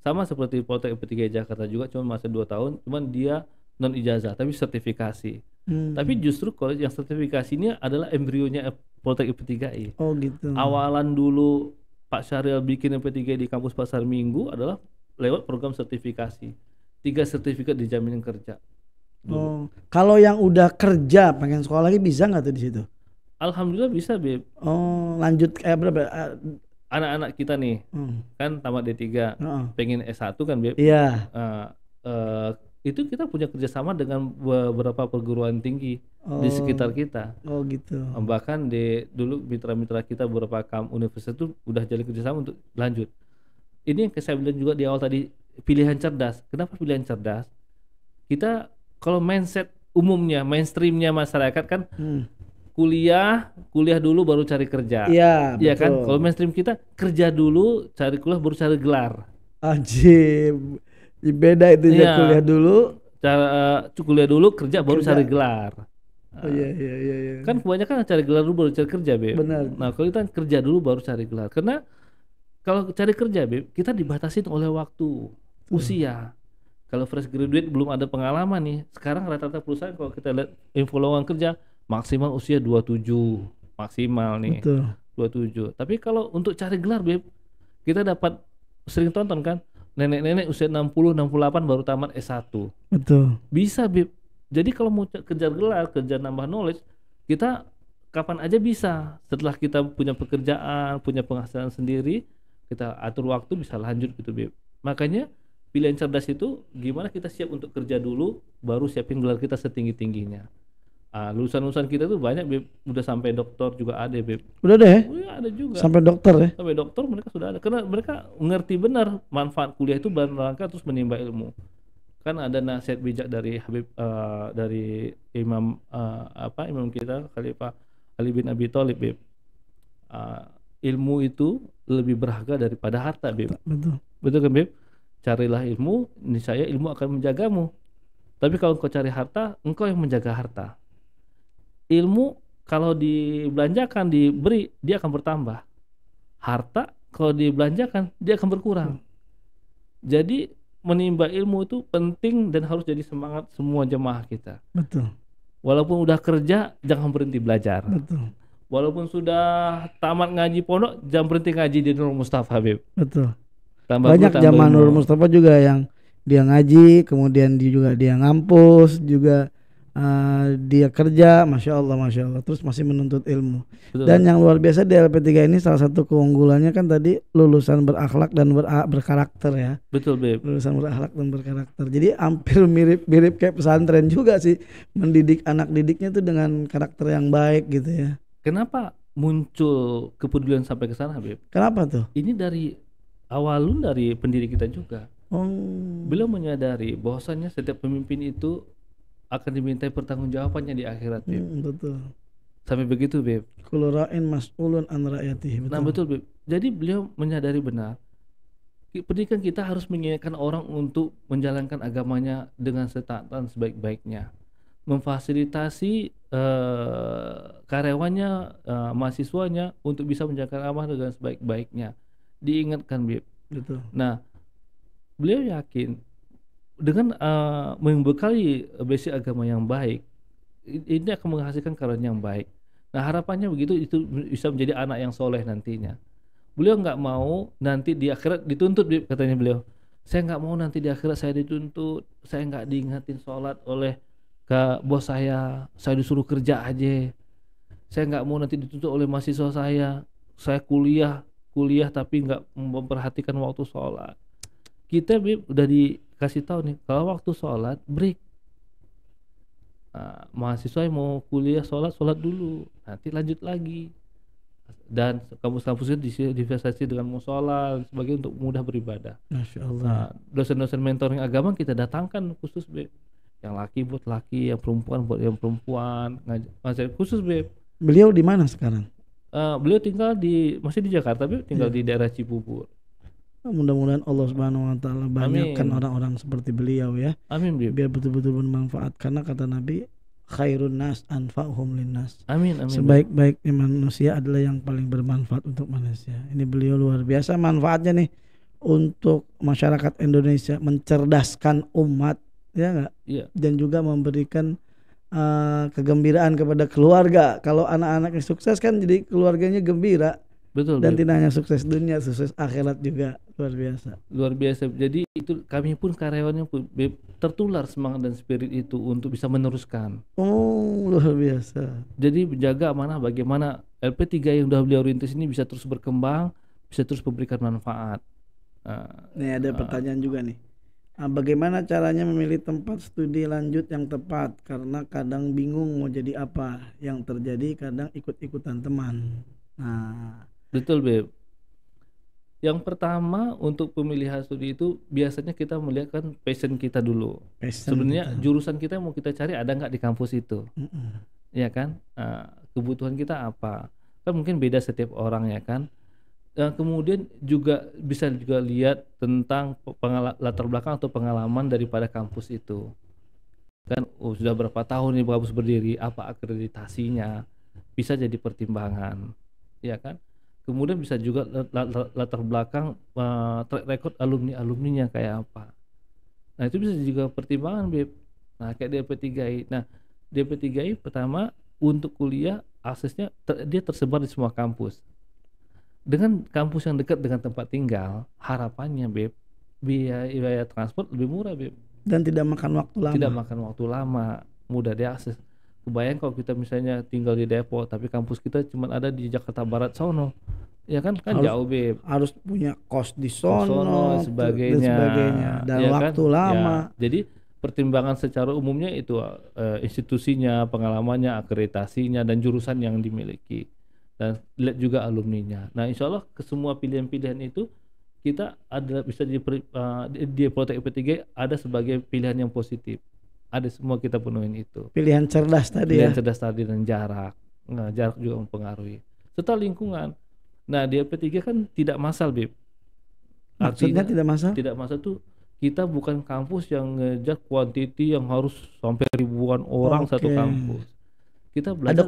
Sama seperti Poltek LP3I Jakarta juga, cuma masih 2 tahun, cuman dia non ijazah tapi sertifikasi. Tapi justru college yang sertifikasi ini adalah embrionya Poltek LP3I. Oh, gitu. Awalan dulu Pak Syahrial bikin LP3I di kampus Pasar Minggu adalah lewat program sertifikasi. 3 sertifikat dijaminan kerja. Oh, kalau yang udah kerja pengen sekolah lagi bisa nggak tuh di situ? Alhamdulillah bisa, Beb. Oh, lanjut berapa? Anak-anak kita nih kan tamat D3, pengen S1 kan, Beb. Iya. Itu kita punya kerjasama dengan beberapa perguruan tinggi di sekitar kita. Oh, gitu. Bahkan dulu mitra-mitra kita beberapa universitas itu udah jalin kerjasama untuk lanjut. Ini yang saya bilang juga di awal tadi, pilihan cerdas. Kenapa pilihan cerdas? Kita kalau mindset umumnya, mainstreamnya masyarakat kan kuliah dulu baru cari kerja. Iya, ya kan? Kalau mainstream kita kerja dulu, cari kuliah baru cari gelar. Anjir. Beda itu ya, kuliah dulu, kuliah dulu, kerja baru cari gelar. Oh iya. Kan kebanyakan cari gelar dulu baru cari kerja, Beb. Benar. Nah, kalau kita kerja dulu baru cari gelar. Karena kalau cari kerja, Beb, kita dibatasin oleh waktu, usia. Kalau fresh graduate belum ada pengalaman nih. Sekarang rata-rata perusahaan kalau kita lihat info lowongan kerja maksimal usia 27 maksimal nih. Betul. 27. Tapi kalau untuk cari gelar, Beb, kita dapat sering tonton kan nenek-nenek usia 60, 68 baru tamat S1. Betul. Bisa, Beb. Jadi kalau mau kejar gelar, kejar nambah knowledge, kita kapan aja bisa. Setelah kita punya pekerjaan, punya penghasilan sendiri, kita atur waktu bisa lanjut gitu, Beb. Makanya pilihan cerdas itu gimana kita siap untuk kerja dulu, baru siapin gelar kita setinggi-tingginya. Lulusan-lulusan kita tuh banyak, Beb. Udah sampai doktor juga ada, Beb. Udah deh. Oh, ya, ada juga. Sampai dokter ya. Sampai dokter mereka sudah ada. Karena mereka ngerti benar manfaat kuliah itu dalam rangka terus menimba ilmu. Kan ada nasihat bijak dari Habib dari Imam Imam kita Khalifah Ali bin Abi Thalib, Beb. Ilmu itu lebih berharga daripada harta, Beb. Betul. Betul kan, Beb? carilah ilmu, niscaya ilmu akan menjagamu. Tapi kalau engkau cari harta, engkau yang menjaga harta. Ilmu kalau dibelanjakan, diberi, dia akan bertambah. Harta kalau dibelanjakan, dia akan berkurang. Jadi menimba ilmu itu penting dan harus jadi semangat semua jemaah kita. Betul. Walaupun udah kerja, jangan berhenti belajar. Betul. Walaupun sudah tamat ngaji pondok, jangan berhenti ngaji di Nurul Mustafa, Habib. Betul. Tambah banyak zaman Nurul Mustafa juga yang dia ngaji, kemudian dia ngampus juga, dia kerja, masya Allah, terus masih menuntut ilmu. Betul. Dan yang luar biasa di LP3 ini salah satu keunggulannya kan tadi lulusan berakhlak dan berkarakter ya. Betul, Beb. Lulusan berakhlak dan berkarakter. Jadi hampir mirip kayak pesantren juga sih, mendidik anak didiknya tuh dengan karakter yang baik gitu ya. Kenapa muncul kepedulian sampai ke sana, Beb? Kenapa tuh? Ini dari awalun dari pendiri kita juga. Beliau menyadari bahwasannya setiap pemimpin itu akan dimintai pertanggungjawabannya di akhirat, Beb. Betul. Sampai begitu, Beb. Kullu ra'in mas'ulun an ra'yatihi. Nah, betul, Beb. Jadi beliau menyadari benar pendidikan kita harus mengingatkan orang untuk menjalankan agamanya dengan setaatan sebaik-baiknya, memfasilitasi karyawannya, mahasiswanya untuk bisa menjalankan amanah dengan sebaik-baiknya. Diingatkan, Beb. Betul. Nah, beliau yakin dengan membekali basic agama yang baik, ini akan menghasilkan karyawan yang baik. Nah, harapannya begitu, itu bisa menjadi anak yang soleh nantinya. Beliau nggak mau nanti di akhirat dituntut, katanya beliau. Saya nggak mau nanti di akhirat saya dituntut, saya nggak diingatin sholat oleh ke bos saya disuruh kerja aja. Saya nggak mau nanti dituntut oleh mahasiswa saya kuliah tapi nggak memperhatikan waktu sholat. Kita udah dikasih tahu nih, kalau waktu sholat break. Mahasiswa yang mau kuliah sholat dulu, nanti lanjut lagi. Dan kampus-kampus itu divestasi dengan musola sebagai untuk mudah beribadah. Masya Allah. Dosen-dosen mentoring agama kita datangkan khusus, Beb. Yang laki buat laki, yang perempuan buat yang perempuan, ngajar khusus, Beb. Beliau di mana sekarang? Beliau tinggal masih di Jakarta, Beb, tinggal di daerah Cibubur. Mudah-mudahan Allah Subhanahu wa taala banyakkan orang-orang seperti beliau ya. Amin, Beb. Biar betul-betul bermanfaat, karena kata Nabi, khairun nas anfa'uhum linnas. Amin. Sebaik-baiknya manusia adalah yang paling bermanfaat untuk manusia. Ini beliau luar biasa manfaatnya nih untuk masyarakat Indonesia, mencerdaskan umat, ya enggak? Iya. Dan juga memberikan kegembiraan kepada keluarga. Kalau anak-anaknya sukses kan jadi keluarganya gembira. Betul. Dan tidak hanya sukses dunia, sukses akhirat juga. Luar biasa. Jadi itu kami pun karyawannya pun tertular semangat dan spirit itu untuk bisa meneruskan. Oh, luar biasa. Jadi menjaga amanah bagaimana LP3 yang sudah beliau rintis ini bisa terus berkembang, bisa terus memberikan manfaat. Nih ada pertanyaan juga nih. Bagaimana caranya memilih tempat studi lanjut yang tepat? Karena kadang bingung mau jadi apa. Yang terjadi kadang ikut-ikutan teman. Nah, betul, Beb. Yang pertama untuk pemilihan studi itu biasanya kita melihat kan passion kita dulu. Sebenarnya jurusan kita yang mau kita cari ada nggak di kampus itu, ya kan? Kebutuhan kita apa? Kan mungkin beda setiap orang, ya kan? Kemudian juga bisa juga lihat tentang latar belakang atau pengalaman daripada kampus itu. Kan sudah berapa tahun nih kampus berdiri, apa akreditasinya? Bisa jadi pertimbangan, ya kan? Kemudian bisa juga latar belakang track record alumninya kayak apa. Nah, itu bisa juga pertimbangan, Beb. Nah, kayak DP3I. Nah, DP3I pertama untuk kuliah aksesnya dia tersebar di semua kampus. Dengan kampus yang dekat dengan tempat tinggal, harapannya, Beb, biaya transport lebih murah, Beb. Dan tidak makan waktu lama. Mudah diakses. Kebayang kalau kita misalnya tinggal di Depok tapi kampus kita cuma ada di Jakarta Barat sono, ya kan jauh, Beb. Harus punya kos di sono sebagainya dan ya waktu kan? Lama. Ya. Jadi pertimbangan secara umumnya itu institusinya, pengalamannya, akreditasinya dan jurusan yang dimiliki, dan lihat juga alumninya. Nah, insya Allah ke semua pilihan-pilihan itu kita ada bisa di Politeknik LP3 ada sebagai pilihan yang positif. Ada semua kita penuhin itu. Pilihan cerdas tadi. Pilihan cerdas tadi dan jarak. Nah, jarak juga mempengaruhi. Serta lingkungan. Nah, di LP3 kan tidak massal, Beb. Maksudnya tidak masuk? Tidak masuk tuh kita bukan kampus yang ngejar kuantiti yang harus sampai ribuan orang satu kampus. Kita belajar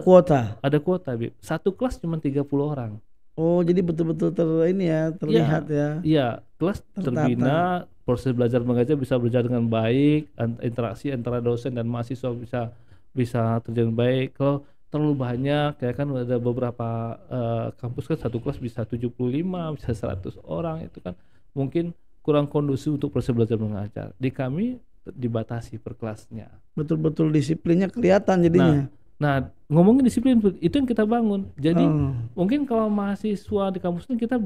ada kuota, Bib. Satu kelas cuma 30 orang. Oh, jadi betul-betul terlihat ya. Iya, kelas terbina, proses belajar mengajar bisa berjalan dengan baik, interaksi antara dosen dan mahasiswa bisa terjadi baik. Kalau terlalu banyak, kayak kan ada beberapa kampus kan satu kelas bisa 75, bisa 100 orang, itu kan mungkin kurang kondusif untuk proses belajar mengajar. Di kami dibatasi per kelasnya. Betul-betul disiplinnya kelihatan jadinya. Nah, ngomongin disiplin itu yang kita bangun. Jadi mungkin kalau mahasiswa di kampus ini kita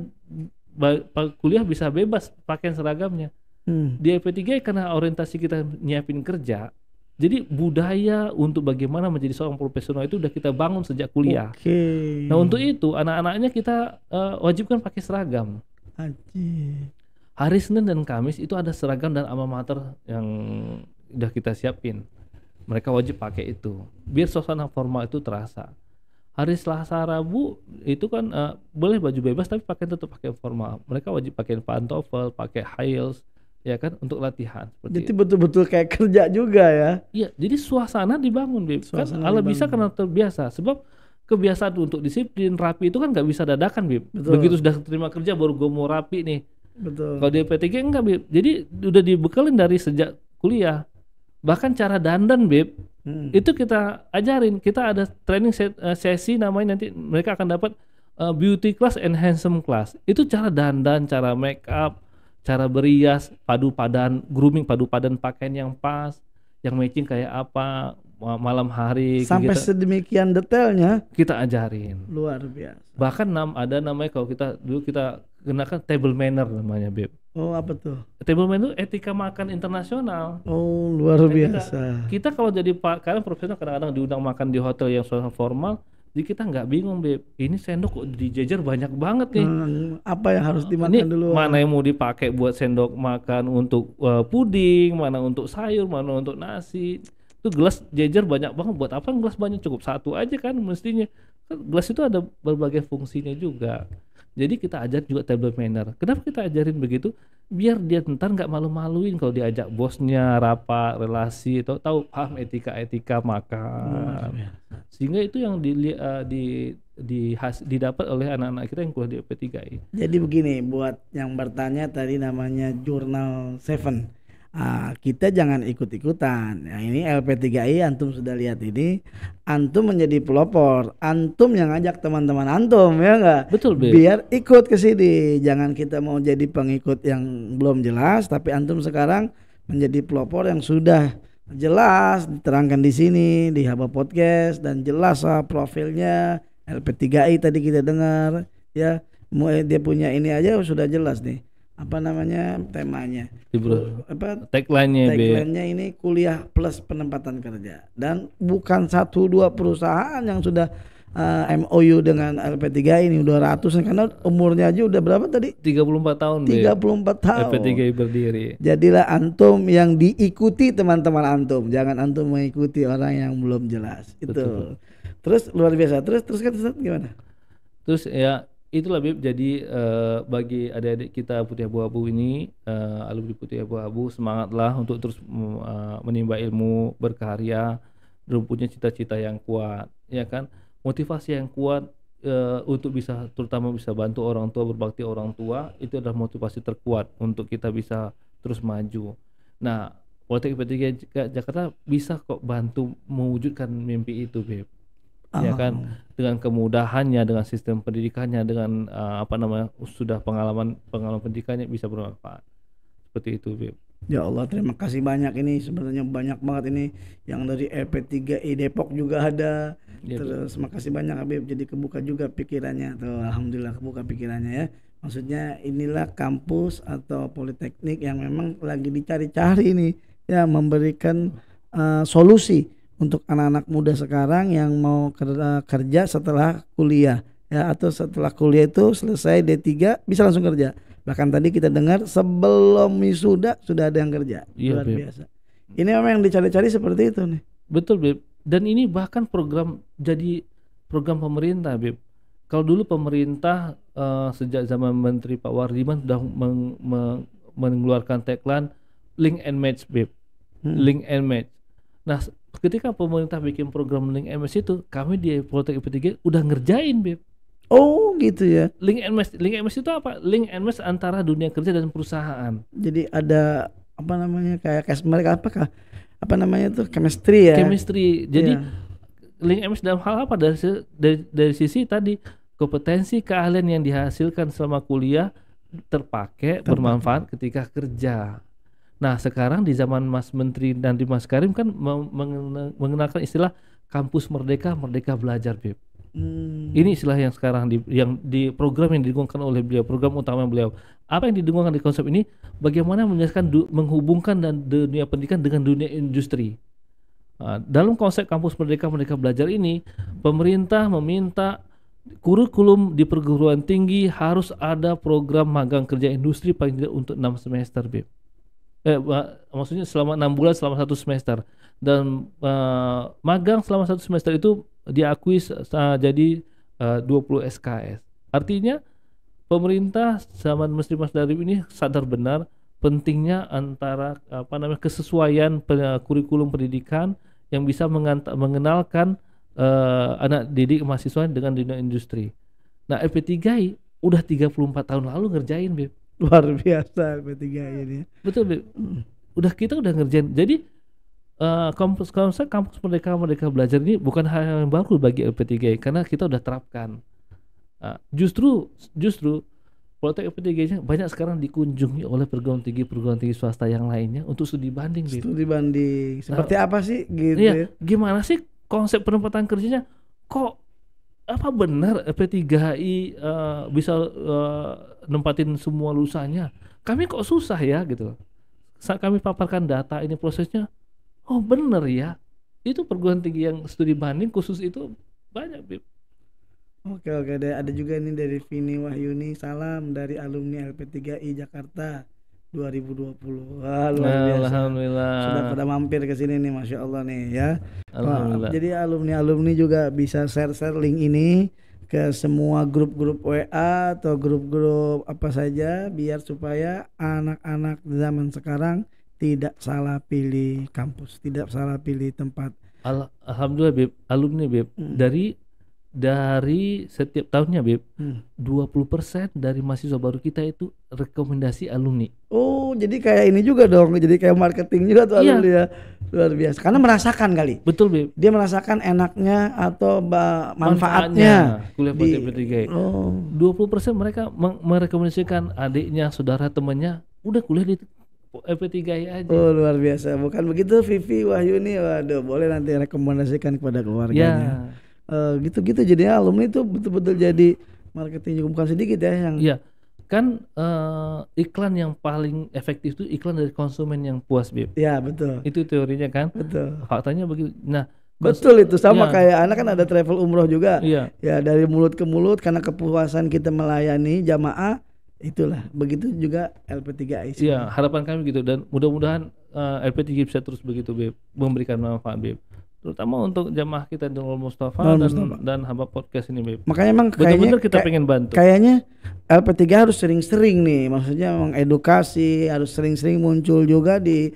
kuliah bisa bebas pakaian seragamnya. Di LP3 karena orientasi kita nyiapin kerja, jadi budaya untuk bagaimana menjadi seorang profesional itu udah kita bangun sejak kuliah. Nah, untuk itu anak-anaknya kita wajibkan pakai seragam. Hari Senin dan Kamis itu ada seragam dan alma mater yang udah kita siapin. Mereka wajib pakai itu, biar suasana formal itu terasa. Hari Selasa Rabu itu kan boleh baju bebas tapi tetap pakai formal. Mereka wajib pakai pantofel, pakai heels, ya kan, untuk latihan. Jadi betul-betul kayak kerja juga ya? Iya, jadi suasana dibangun, Bib. Kan ala bisa karena terbiasa. Sebab kebiasaan untuk disiplin rapi itu kan nggak bisa dadakan, Bib. Betul. Begitu sudah terima kerja baru gue mau rapi nih. Betul. Kalau di P3 enggak, Bib. Jadi udah dibekalin dari sejak kuliah. Bahkan cara dandan, Bib, itu kita ajarin. Kita ada training sesi namanya, nanti mereka akan dapat beauty class and handsome class. Itu cara dandan, cara make up, cara berias, padu padan grooming, padu padan pakaian yang pas, yang matching kayak apa malam hari. Sampai sedemikian detailnya kita ajarin. Luar biasa. Bahkan ada namanya, kalau kita dulu kita kenakan table manner namanya, Bib. Oh, apa tuh? Table manner itu etika makan internasional. Oh, luar biasa. Kita kalau jadi kalian profesional kadang-kadang diundang makan di hotel yang formal, jadi kita nggak bingung, Beb. Ini sendok kok dijejer banyak banget nih. Apa yang harus dimakan dulu? Mana yang mau dipakai buat sendok makan untuk puding, mana untuk sayur, mana untuk nasi. Itu gelas jejer banyak banget. Buat apa gelas banyak? Cukup satu aja kan mestinya. Gelas itu ada berbagai fungsinya juga. Jadi kita ajar juga table manner. Kenapa kita ajarin begitu? Biar dia ntar nggak malu-maluin kalau diajak bosnya rapat, relasi, tahu paham etika makan. Sehingga itu yang didapat oleh anak-anak kita yang kuliah di LP3I. Jadi begini, buat yang bertanya tadi namanya Jurnal 7. Kita jangan ikut-ikutan. Nah, ini LP3I antum sudah lihat ini, antum menjadi pelopor, antum yang ngajak teman-teman antum, ya enggak? Betul, Be. Biar ikut ke sini. Jangan kita mau jadi pengikut yang belum jelas, tapi antum sekarang menjadi pelopor yang sudah jelas diterangkan di sini di Haba Podcast, dan jelas profilnya LP3I tadi kita dengar, ya. Dia punya ini aja sudah jelas nih. Apa namanya temanya, tagline-nya ini kuliah plus penempatan kerja, dan bukan 1-2 perusahaan yang sudah MOU dengan LP3 ini udah ratusan, karena umurnya aja udah berapa tadi? 34 tahun. 34 tahun LP3 berdiri. Jadilah antum yang diikuti teman-teman antum, jangan antum mengikuti orang yang belum jelas. Betul. Itu terus luar biasa. Terus kan gimana? Terus ya itulah, Bib. Jadi bagi adik-adik kita Putih Abu-Abu ini, alumni Putih Abu-Abu, semangatlah untuk terus menimba ilmu, berkarya, dan punya cita-cita yang kuat, ya kan? Motivasi yang kuat untuk terutama bisa bantu orang tua, berbakti orang tua, itu adalah motivasi terkuat untuk kita bisa terus maju. Nah, Politeknik P3 Jakarta bisa kok bantu mewujudkan mimpi itu, Bib. Ya kan, dengan kemudahannya, dengan sistem pendidikannya, dengan sudah pengalaman pendidikannya bisa bermanfaat. Seperti itu, Bib. Ya Allah, terima kasih banyak. Ini sebenarnya banyak banget ini, yang dari LP3I Depok juga ada. Ya, terus makasih banyak, Habib. Jadi kebuka juga pikirannya. Tuh, alhamdulillah kebuka pikirannya ya. Maksudnya inilah kampus atau politeknik yang memang lagi dicari-cari nih, ya, memberikan solusi untuk anak-anak muda sekarang yang mau kerja setelah kuliah, ya, atau setelah kuliah itu selesai D3 bisa langsung kerja. Bahkan tadi kita dengar sebelum wisuda sudah ada yang kerja. Iya, luar biasa. Ini memang yang dicari-cari seperti itu nih. Betul, Bib. Dan ini bahkan jadi program pemerintah, Bib. Kalau dulu pemerintah sejak zaman Menteri Pak Wardiman sudah mengeluarkan tagline link and match, Beb. Link and match. Nah, ketika pemerintah bikin program link and match itu, kami di Poltek IP3 udah ngerjain, Beb. Oh, gitu ya. Link and match itu apa? Link and match antara dunia kerja dan perusahaan. Jadi ada apa namanya kayak mereka apa namanya tuh chemistry ya. Chemistry. Jadi link and match dalam hal apa? Dari sisi tadi kompetensi keahlian yang dihasilkan selama kuliah terpakai bermanfaat ketika kerja. Nah, sekarang di zaman Mas Menteri dan di Mas Karim kan mengenalkan istilah kampus merdeka belajar, Beb. Ini istilah yang sekarang di program yang didengungkan oleh beliau, program utama beliau. Apa yang didengungkan di konsep ini? Bagaimana menghubungkan dan dunia pendidikan dengan dunia industri. Dalam konsep kampus merdeka belajar ini, pemerintah meminta kurikulum di perguruan tinggi harus ada program magang kerja industri paling tidak untuk 6 semester, Beb. Maksudnya selama 6 bulan selama 1 semester, dan magang selama 1 semester itu diakui jadi 20 SKS. Artinya pemerintah sama Mas Darif ini sadar benar pentingnya antara kesesuaian kurikulum pendidikan yang bisa mengenalkan anak didik mahasiswa dengan dunia industri. Nah, LP3I udah 34 tahun lalu ngerjain, Beb. Luar biasa LP3I ini. Betul, Beb. Kita udah ngerjain. Jadi kampus merdeka belajar ini bukan hal yang baru bagi LP3I karena kita udah terapkan. Justru Poltek LP3I banyak sekarang dikunjungi oleh perguruan tinggi swasta yang lainnya untuk studi banding, Beb. Studi banding. Seperti apa sih gitu? Iya, gimana sih konsep penempatan kerjanya? Kok apa benar LP3I bisa nempatin semua lulusanya? Kami kok susah ya gitu. Saat kami paparkan data ini prosesnya, oh benar ya. Itu perguruan tinggi yang studi banding khusus itu banyak, Beb. Oke deh, ada juga nih dari Vini Wahyuni, salam dari alumni LP3I Jakarta 2020. Wah, luar biasa. Alhamdulillah. Sudah pada mampir ke sini nih, Masya Allah nih ya. Alhamdulillah. Jadi alumni juga bisa share link ini ke semua grup-grup WA atau grup-grup apa saja biar supaya anak-anak zaman sekarang tidak salah pilih kampus, tidak salah pilih tempat. Alhamdulillah, Beb, alumni, Beb, dari setiap tahunnya, Beb, 20% dari mahasiswa baru kita itu rekomendasi alumni. Oh, jadi kayak ini juga dong, jadi kayak marketing juga tuh alumni ya. Luar biasa. Karena merasakan kali. Betul, Beb. Dia merasakan enaknya atau manfaatnya kuliah di LP3I. 20% mereka merekomendasikan adiknya, saudara, temannya udah kuliah di LP3I aja. Oh, luar biasa. Bukan begitu, Vivi Wahyuni? Waduh, boleh nanti rekomendasikan kepada keluarganya. Gitu-gitu, jadinya alumni itu betul-betul jadi marketing juga bukan sedikit ya yang. Iya, kan iklan yang paling efektif itu iklan dari konsumen yang puas, Beb. Iya, betul. Itu teorinya kan. Betul. Faktanya begitu. Nah, betul itu sama kayak anak kan ada travel umroh juga. Iya. Ya, dari mulut ke mulut karena kepuasan kita melayani jamaah, itulah. Begitu juga LP3I. Iya, harapan kami gitu, dan mudah-mudahan LP3I bisa terus begitu, Beb, memberikan manfaat, Beb, terutama untuk jamaah kita di Nurul Mustafa dan hamba podcast ini, Beb. Makanya emang betul-betul kita pengen bantu. Kayaknya LP3 harus sering-sering nih, maksudnya mengedukasi, harus sering-sering muncul juga di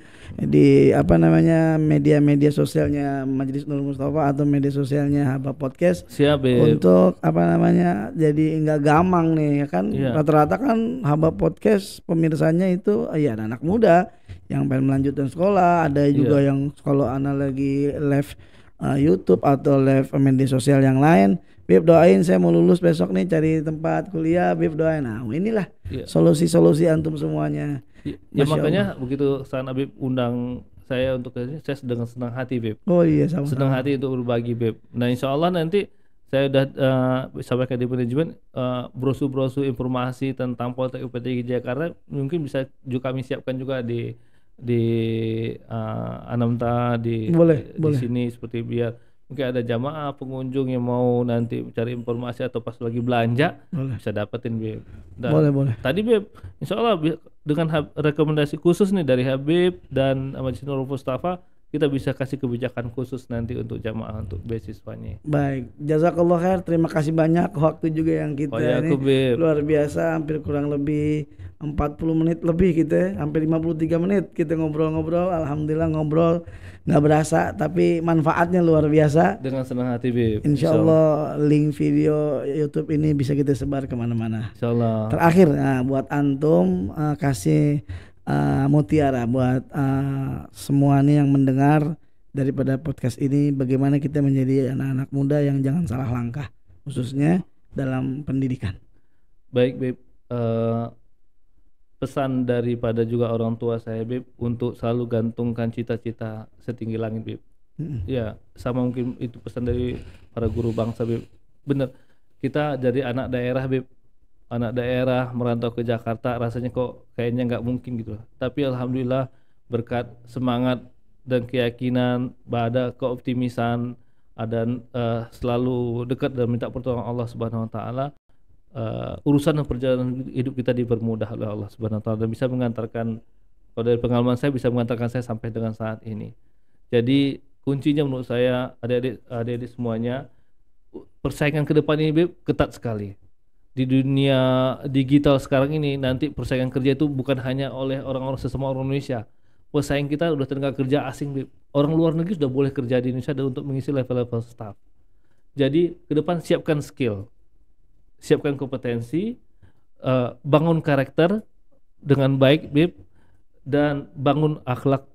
apa namanya media-media sosialnya Majelis Nurul Mustafa atau media sosialnya hamba podcast. Siap, Beb. Untuk apa namanya jadi nggak gampang nih ya kan. Rata-rata kan hamba podcast pemirsanya itu ya anak muda yang pengen melanjutkan sekolah, ada juga yang kalau anak lagi live YouTube atau live media sosial yang lain. Bib, doain saya mau lulus besok nih, cari tempat kuliah, Bib doain. Nah, inilah solusi-solusi antum semuanya. Ya makanya begitu saat Bib undang saya untuk ini, saya dengan senang hati, Bib. Oh iya, sama-sama. Senang hati untuk berbagi, Bib. Nah, insya Allah nanti saya udah sampaikan di manajemen brosur-brosur informasi tentang Poltek UPTI Jakarta mungkin bisa juga kami siapkan juga di Anamta di sini, seperti biar mungkin ada jamaah pengunjung yang mau nanti cari informasi atau pas lagi belanja bisa dapetin, Beb. Boleh. Tadi, Beb, insya Allah dengan rekomendasi khusus nih dari Habib dan Majelis Nurul Mustafa, kita bisa kasih kebijakan khusus nanti untuk jamaah untuk beasiswanya. Baik, jazakallah khair. Terima kasih banyak waktu juga yang kita ini luar biasa, hampir kurang lebih 40 menit lebih kita, hampir 53 menit kita ngobrol-ngobrol. Alhamdulillah ngobrol nggak berasa, tapi manfaatnya luar biasa. Dengan senang hati, Bib. Insya Allah link video YouTube ini bisa kita sebar kemana-mana. Insya Allah. Terakhir, buat antum kasih mutiara buat semua nih yang mendengar daripada podcast ini, bagaimana kita menjadi anak-anak muda yang jangan salah langkah, khususnya dalam pendidikan. Baik, Bib. Pesan daripada juga orang tua saya, Bib, untuk selalu gantungkan cita-cita setinggi langit, Bib. Ya, sama mungkin itu pesan dari para guru bangsa, Bib. Bener, kita jadi anak daerah, Bib. Anak daerah merantau ke Jakarta rasanya kok kayaknya nggak mungkin gitu. Tapi alhamdulillah berkat semangat dan keyakinan, ada keoptimisan, ada selalu dekat dan minta pertolongan Allah Subhanahu Wa Taala, urusan dan perjalanan hidup kita dipermudah oleh Allah Subhanahu Wa Taala dan bisa mengantarkan, kalau dari pengalaman saya bisa mengantarkan saya sampai dengan saat ini. Jadi kuncinya menurut saya adik-adik semuanya, persaingan ke depan ini, Bib, ketat sekali. Di dunia digital sekarang ini, nanti persaingan kerja itu bukan hanya oleh orang-orang sesama orang Indonesia. Pesaing kita udah tenaga kerja asing, Bib. Orang luar negeri sudah boleh kerja di Indonesia untuk mengisi level-level staff. Jadi ke depan siapkan skill, siapkan kompetensi, bangun karakter dengan baik, Bib, dan bangun akhlak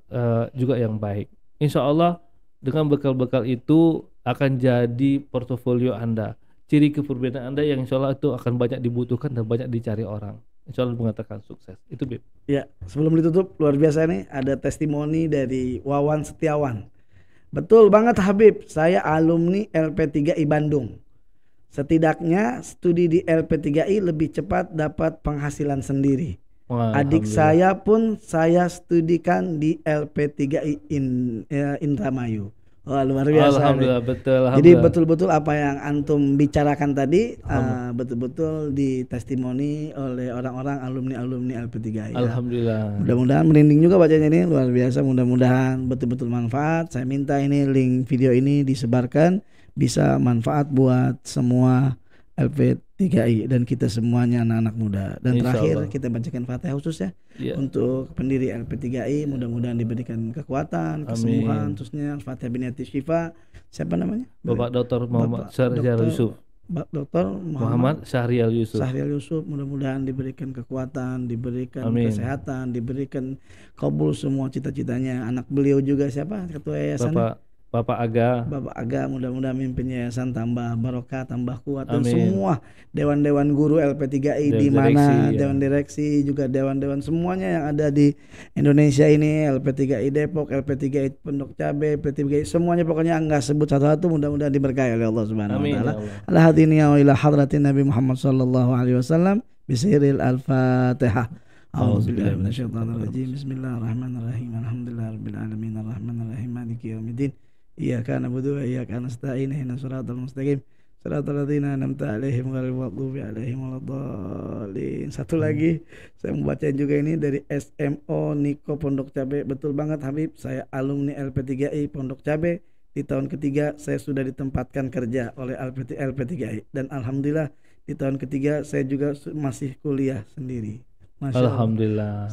juga yang baik. Insya Allah dengan bekal-bekal itu akan jadi portofolio Anda, ciri kepribadian Anda yang insya Allah itu akan banyak dibutuhkan dan banyak dicari orang. Insya Allah mengatakan sukses. Itu, Bib. Ya, sebelum ditutup, luar biasa nih ada testimoni dari Wawan Setiawan. Betul banget Habib, saya alumni LP3I Bandung. Setidaknya studi di LP3I lebih cepat dapat penghasilan sendiri. Adik saya pun saya studikan di LP3I Indramayu. Wah, luar biasa. Alhamdulillah, betul. Jadi betul-betul apa yang antum bicarakan tadi betul-betul ditestimoni oleh orang-orang alumni LP3I. Alhamdulillah. Mudah-mudahan merinding juga bacanya ini, luar biasa. Mudah-mudahan betul-betul manfaat. Saya minta ini link video ini disebarkan, bisa manfaat buat semua LP3I dan kita semuanya anak-anak muda. Dan terakhir kita bacakan Fatihah khusus ya untuk pendiri LP3I, mudah-mudahan diberikan kekuatan, kesembuhan, khususnya Fatihah binati syifa. Siapa namanya? Bapak Dr. Muhammad Syahrial Yusuf. Dr. Muhammad Syahrial Yusuf. Syahrial Yusuf, mudah-mudahan diberikan kekuatan, diberikan kesehatan, diberikan kabul semua cita-citanya. Anak beliau juga siapa? Ketua yayasan Bapak Aga, mudah-mudahan mimpin yayasan tambah barokah, tambah kuat. Dan semua dewan-dewan guru LP3I di mana, dewan direksi juga dewan-dewan semuanya yang ada di Indonesia ini, LP3I Depok, LP3I Pondok Cabe, LP3I semuanya pokoknya enggak sebut satu-satu, mudah-mudahan diberkahi oleh Allah Subhanahu wa taala. Ala hadiniya wa ila hadratin Nabi Muhammad sallallahu alaihi wasallam bisiril al-Fatihah. A'udzubillahi minasyaitonir rajim. Bismillahirrahmanirrahim. Alhamdulillahirabbil alamin arrahmanir rahim maliki yaumiddin. Iyyaka na'budu wa iyyaka nasta'in ihdinas siratal mustaqim siratal ladzina an'amta 'alaihim ghairil maghdubi 'alaihim waladdallin. Satu lagi saya membacain juga ini dari SMO Niko Pondok Cabe. Betul banget Habib, saya alumni LP3I Pondok Cabe. Di tahun ketiga saya sudah ditempatkan kerja oleh LP3I dan alhamdulillah di tahun ketiga saya juga masih kuliah sendiri. Masya Allah. Alhamdulillah.